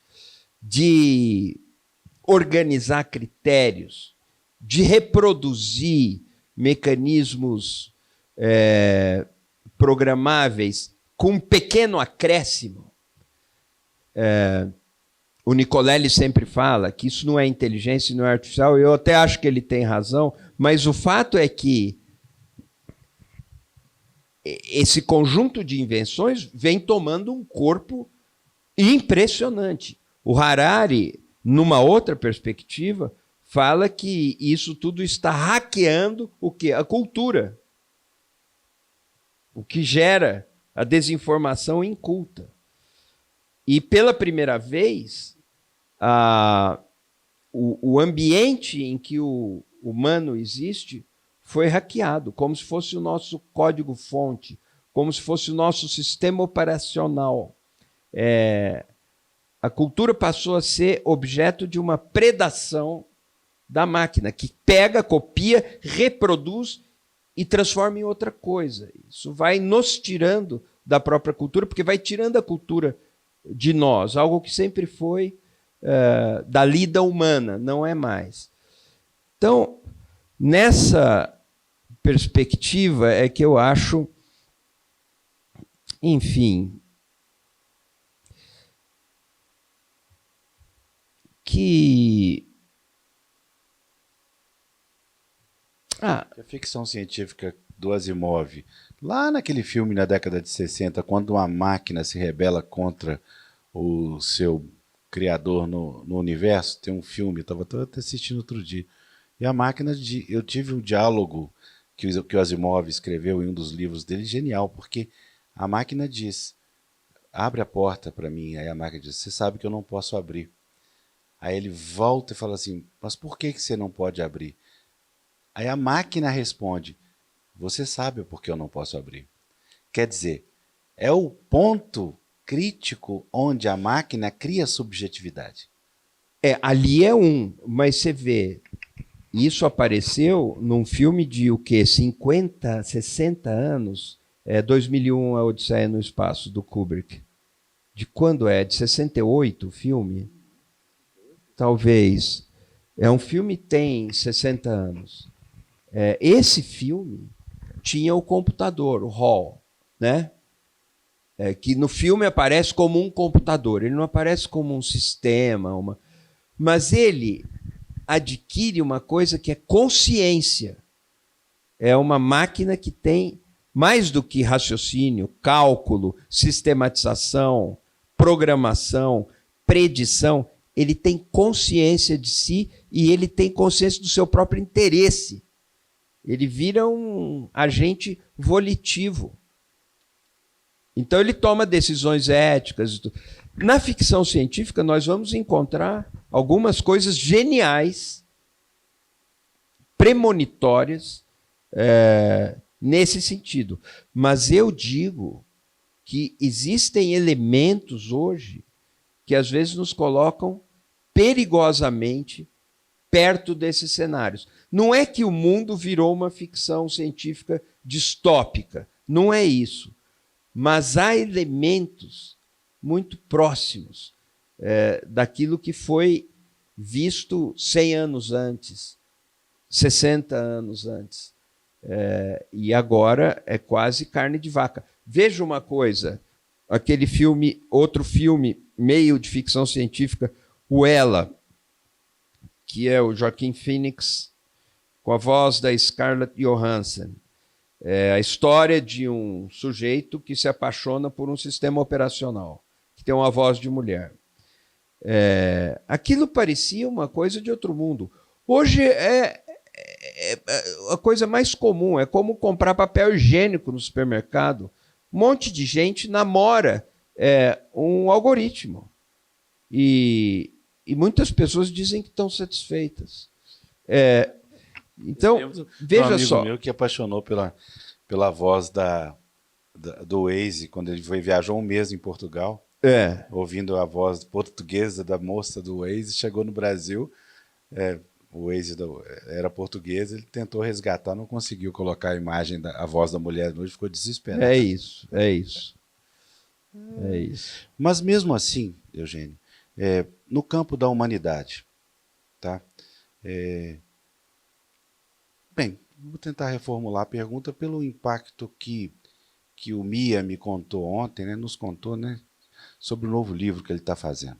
de organizar critérios, de reproduzir mecanismos programáveis com um pequeno acréscimo. O Nicolelli sempre fala que isso não é inteligência, não é artificial, eu até acho que ele tem razão, mas o fato é que esse conjunto de invenções vem tomando um corpo impressionante. O Harari, numa outra perspectiva, fala que isso tudo está hackeando o quê? A cultura. O que gera a desinformação inculta. E, pela primeira vez, o ambiente em que o humano existe foi hackeado, como se fosse o nosso código-fonte, como se fosse o nosso sistema operacional. A cultura passou a ser objeto de uma predação da máquina, que pega, copia, reproduz e transforma em outra coisa. Isso vai nos tirando da própria cultura, porque vai tirando a cultura de nós, algo que sempre foi da lida humana, não é mais. Então, nessa perspectiva é que eu acho, enfim, que a ficção científica do Asimov, lá naquele filme na década de 60, quando uma máquina se rebela contra o seu criador no universo, tem um filme, eu estava até assistindo outro dia, e a máquina, eu tive um diálogo que o Asimov escreveu em um dos livros dele, genial, porque a máquina diz, abre a porta para mim, aí a máquina diz, você sabe que eu não posso abrir. Aí ele volta e fala assim, mas por que você não pode abrir? Aí a máquina responde, você sabe por que eu não posso abrir. Quer dizer, é o ponto crítico onde a máquina cria subjetividade. Ali é mas você vê, isso apareceu num filme de o quê? 50, 60 anos? 2001, A Odisseia no Espaço, do Kubrick. De quando é? De 68 o filme? Talvez. É um filme que tem 60 anos. Esse filme tinha o computador, o HAL, né? Que no filme aparece como um computador, ele não aparece como um sistema, mas ele adquire uma coisa que é consciência. É uma máquina que tem mais do que raciocínio, cálculo, sistematização, programação, predição. Ele tem consciência de si e ele tem consciência do seu próprio interesse. Ele vira um agente volitivo. Então ele toma decisões éticas. Na ficção científica, nós vamos encontrar algumas coisas geniais, premonitórias, nesse sentido. Mas eu digo que existem elementos hoje que às vezes nos colocam perigosamente perto desses cenários. Não é que o mundo virou uma ficção científica distópica, não é isso. Mas há elementos muito próximos daquilo que foi visto 100 anos antes, 60 anos antes. E agora é quase carne de vaca. Veja uma coisa, aquele filme, outro filme meio de ficção científica, o Ela, que é o Joaquin Phoenix com a voz da Scarlett Johansson. É a história de um sujeito que se apaixona por um sistema operacional, que tem uma voz de mulher. Aquilo parecia uma coisa de outro mundo. Hoje é a coisa mais comum, é como comprar papel higiênico no supermercado. Um monte de gente namora um algoritmo. E muitas pessoas dizem que estão satisfeitas. Então, veja um amigo só. Meu que apaixonou pela voz do Waze, quando ele viajou um mês em Portugal, ouvindo a voz portuguesa da moça do Waze, chegou no Brasil, o Waze era português, ele tentou resgatar, não conseguiu colocar a imagem, a voz da mulher, hoje ficou desesperado. É isso. Mas mesmo assim, Eugênio, no campo da humanidade, tá? Bem, vou tentar reformular a pergunta pelo impacto que o Mia me contou ontem, né, nos contou, né, sobre o novo livro que ele está fazendo.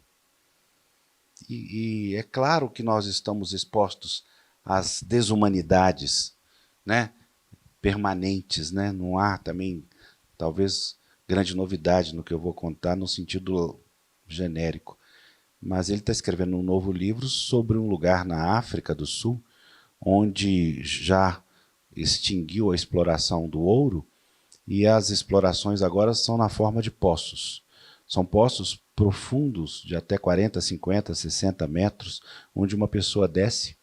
E é claro que nós estamos expostos às desumanidades, né, permanentes, né? Não há também, talvez, grande novidade no que eu vou contar no sentido genérico. Mas ele está escrevendo um novo livro sobre um lugar na África do Sul, onde já extinguiu a exploração do ouro e as explorações agora são na forma de poços. São poços profundos de até 40, 50, 60 metros, onde uma pessoa desce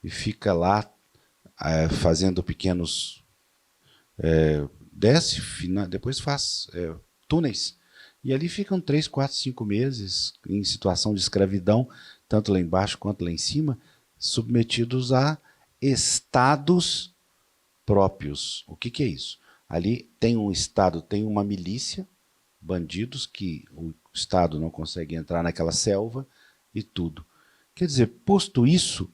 e fica lá fazendo pequenos... desce, depois faz túneis. E ali ficam 3, 4, 5 meses em situação de escravidão, tanto lá embaixo quanto lá em cima, submetidos a estados próprios. O que é isso? Ali tem um estado, tem uma milícia, bandidos que o Estado não consegue entrar naquela selva e tudo. Quer dizer, posto isso,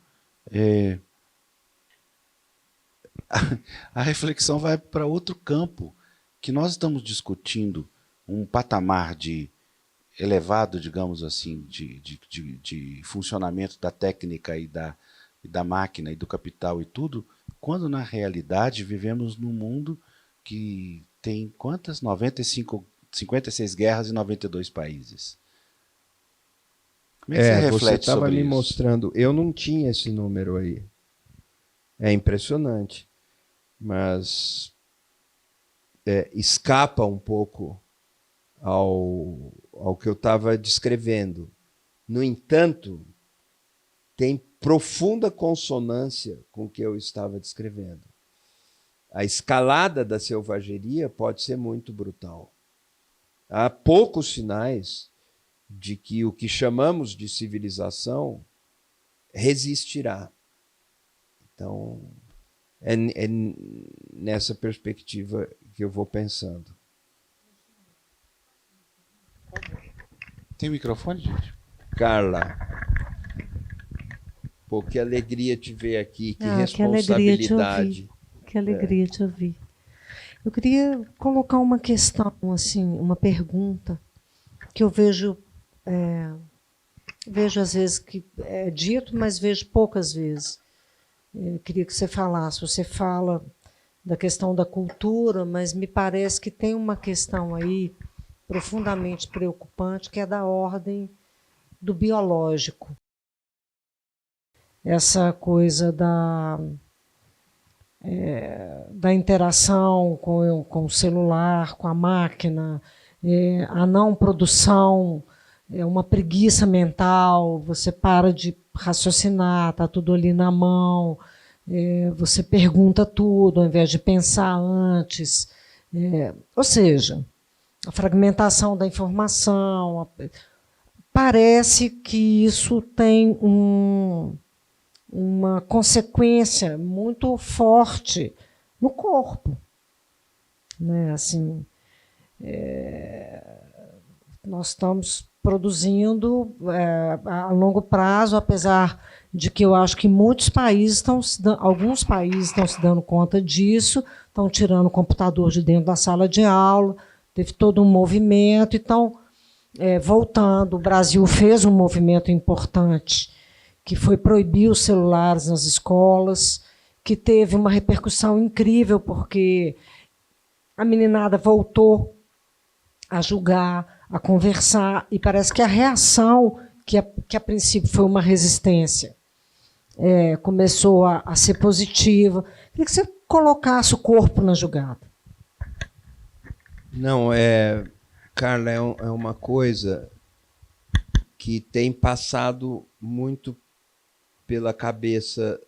a reflexão vai para outro campo, que nós estamos discutindo um patamar de elevado, digamos assim, de funcionamento da técnica e da máquina e do capital e tudo, quando na realidade vivemos num mundo que tem quantas? 56 guerras em 92 países. Como é que você reflete você estava sobre me isso? mostrando, eu não tinha esse número aí. É impressionante, mas escapa um pouco ao que eu estava descrevendo. No entanto, tem profunda consonância com o que eu estava descrevendo. A escalada da selvageria pode ser muito brutal. há poucos sinais de que o que chamamos de civilização resistirá. Então, é nessa perspectiva que eu vou pensando. Tem microfone, gente? Carla, pô, que alegria te ver aqui, que responsabilidade. Que Que alegria te ouvir. Eu queria colocar uma questão, assim, uma pergunta que eu vejo às vezes que é dito, mas vejo poucas vezes. Eu queria que você falasse. Você fala da questão da cultura, mas me parece que tem uma questão aí profundamente preocupante, que é da ordem do biológico. Essa coisa da interação com o celular, com a máquina, a não produção, uma preguiça mental, você para de raciocinar, está tudo ali na mão, você pergunta tudo ao invés de pensar antes. Ou seja, a fragmentação da informação. Parece que isso tem uma consequência muito forte no corpo, né? Assim, nós estamos produzindo a longo prazo, apesar de que eu acho que alguns países estão se dando conta disso, estão tirando o computador de dentro da sala de aula, teve todo um movimento, então, voltando, o Brasil fez um movimento importante, que foi proibir os celulares nas escolas, que teve uma repercussão incrível, porque a meninada voltou a julgar, a conversar, e parece que a reação, que a princípio foi uma resistência, começou a ser positiva. Queria que você colocasse o corpo na jogada. Não, Carla, é uma coisa que tem passado muito pela cabeça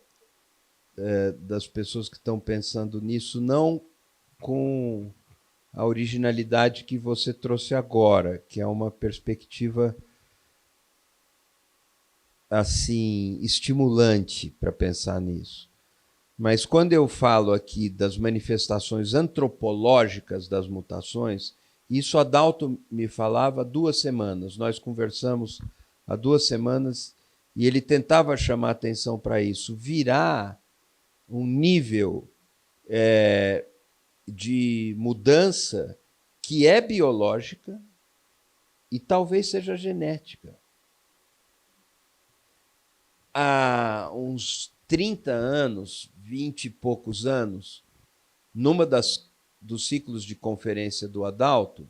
das pessoas que estão pensando nisso, não com a originalidade que você trouxe agora, que é uma perspectiva assim estimulante para pensar nisso. Mas quando eu falo aqui das manifestações antropológicas das mutações, isso Adalto me falava há 2 semanas. Nós conversamos há 2 semanas e ele tentava chamar atenção para isso. Virá um nível de mudança que é biológica e talvez seja genética. Há uns 30 anos, 20 e poucos anos, numa dos ciclos de conferência do Adalto,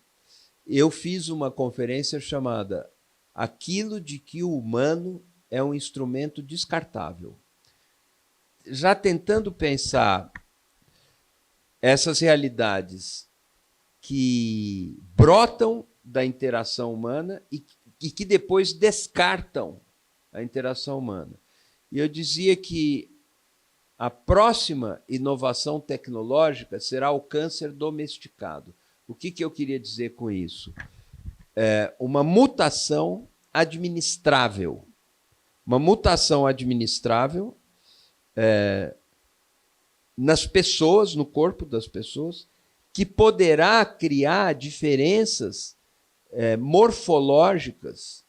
eu fiz uma conferência chamada Aquilo de que o humano é um instrumento descartável. Já tentando pensar essas realidades que brotam da interação humana e que depois descartam a interação humana. E eu dizia que a próxima inovação tecnológica será o câncer domesticado. O que eu queria dizer com isso? Uma mutação administrável. Uma mutação administrável nas pessoas, no corpo das pessoas, que poderá criar diferenças morfológicas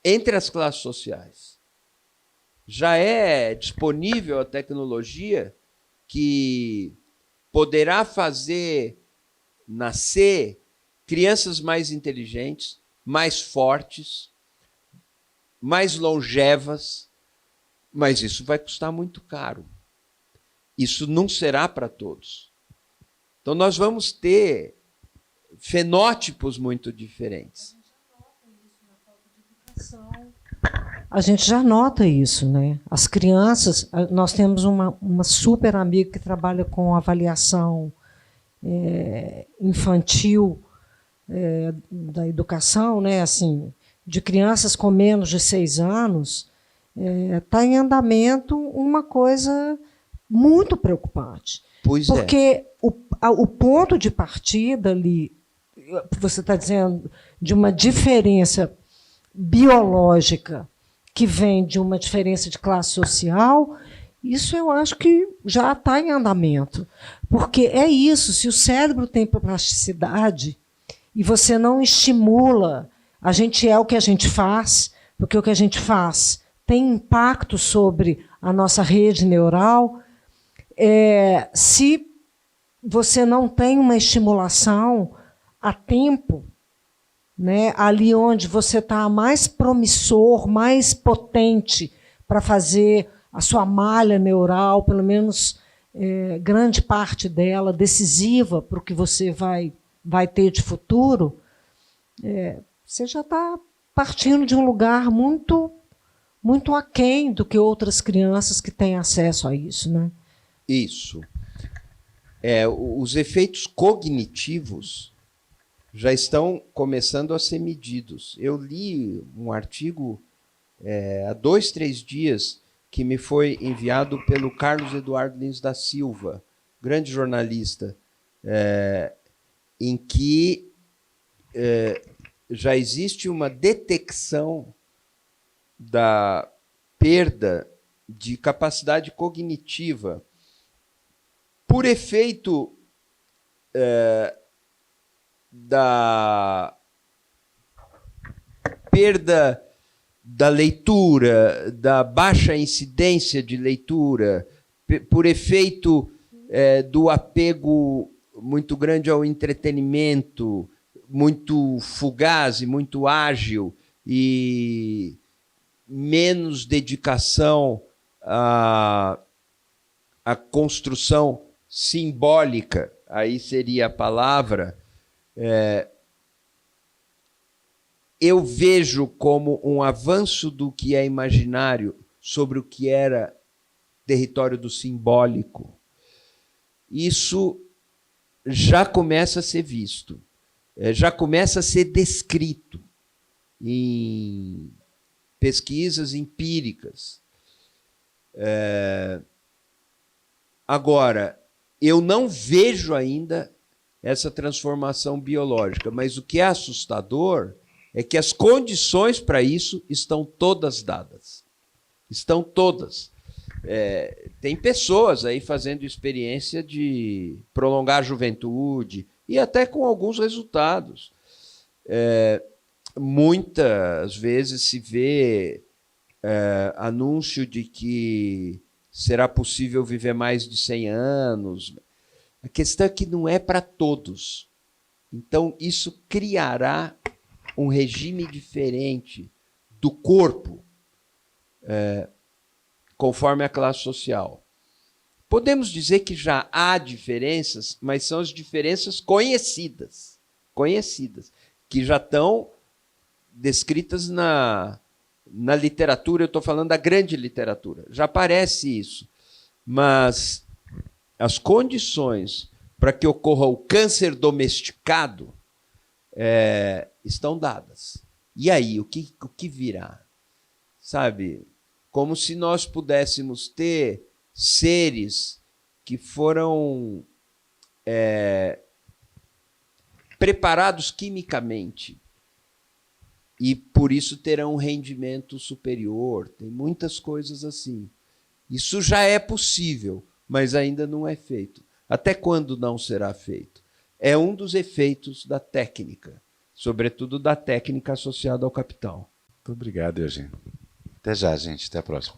entre as classes sociais. Já é disponível a tecnologia que poderá fazer nascer crianças mais inteligentes, mais fortes, mais longevas, mas isso vai custar muito caro. Isso não será para todos. Então, nós vamos ter fenótipos muito diferentes. A gente já nota isso, né? As crianças, nós temos uma super amiga que trabalha com avaliação infantil da educação, né? Assim, de crianças com menos de 6 anos, está em andamento uma coisa muito preocupante. Pois porque o ponto de partida ali, você está dizendo, de uma diferença biológica que vem de uma diferença de classe social, isso eu acho que já está em andamento. Porque é isso, se o cérebro tem plasticidade e você não estimula, a gente é o que a gente faz, porque o que a gente faz tem impacto sobre a nossa rede neural. Se você não tem uma estimulação a tempo, né, ali onde você está mais promissor, mais potente para fazer a sua malha neural, pelo menos grande parte dela, decisiva para o que você vai ter de futuro, você já está partindo de um lugar muito, muito aquém do que outras crianças que têm acesso a isso, né? Isso. Os efeitos cognitivos já estão começando a ser medidos. Eu li um artigo há 2, 3 dias que me foi enviado pelo Carlos Eduardo Lins da Silva, grande jornalista, em que já existe uma detecção da perda de capacidade cognitiva por efeito da perda da leitura, da baixa incidência de leitura, por efeito do apego muito grande ao entretenimento, muito fugaz e muito ágil, e menos dedicação à construção simbólica, aí seria a palavra. Eu vejo como um avanço do que é imaginário sobre o que era território do simbólico. Isso já começa a ser visto, já começa a ser descrito em pesquisas empíricas. Agora, eu não vejo ainda essa transformação biológica, mas o que é assustador é que as condições para isso estão todas dadas. Estão todas. Tem pessoas aí fazendo experiência de prolongar a juventude, e até com alguns resultados. Muitas vezes se vê anúncio de que será possível viver mais de 100 anos. A questão é que não é para todos. Então, isso criará um regime diferente do corpo, conforme a classe social. Podemos dizer que já há diferenças, mas são as diferenças conhecidas, que já estão descritas na literatura. Eu estou falando da grande literatura. Já aparece isso. Mas as condições para que ocorra o câncer domesticado estão dadas. E aí, o que virá? Sabe? Como se nós pudéssemos ter seres que foram preparados quimicamente e, por isso, terão um rendimento superior. Tem muitas coisas assim. Isso já é possível, mas ainda não é feito. Até quando não será feito? É um dos efeitos da técnica, sobretudo da técnica associada ao capital. Muito obrigado, Eugênio. Até já, gente. Até a próxima.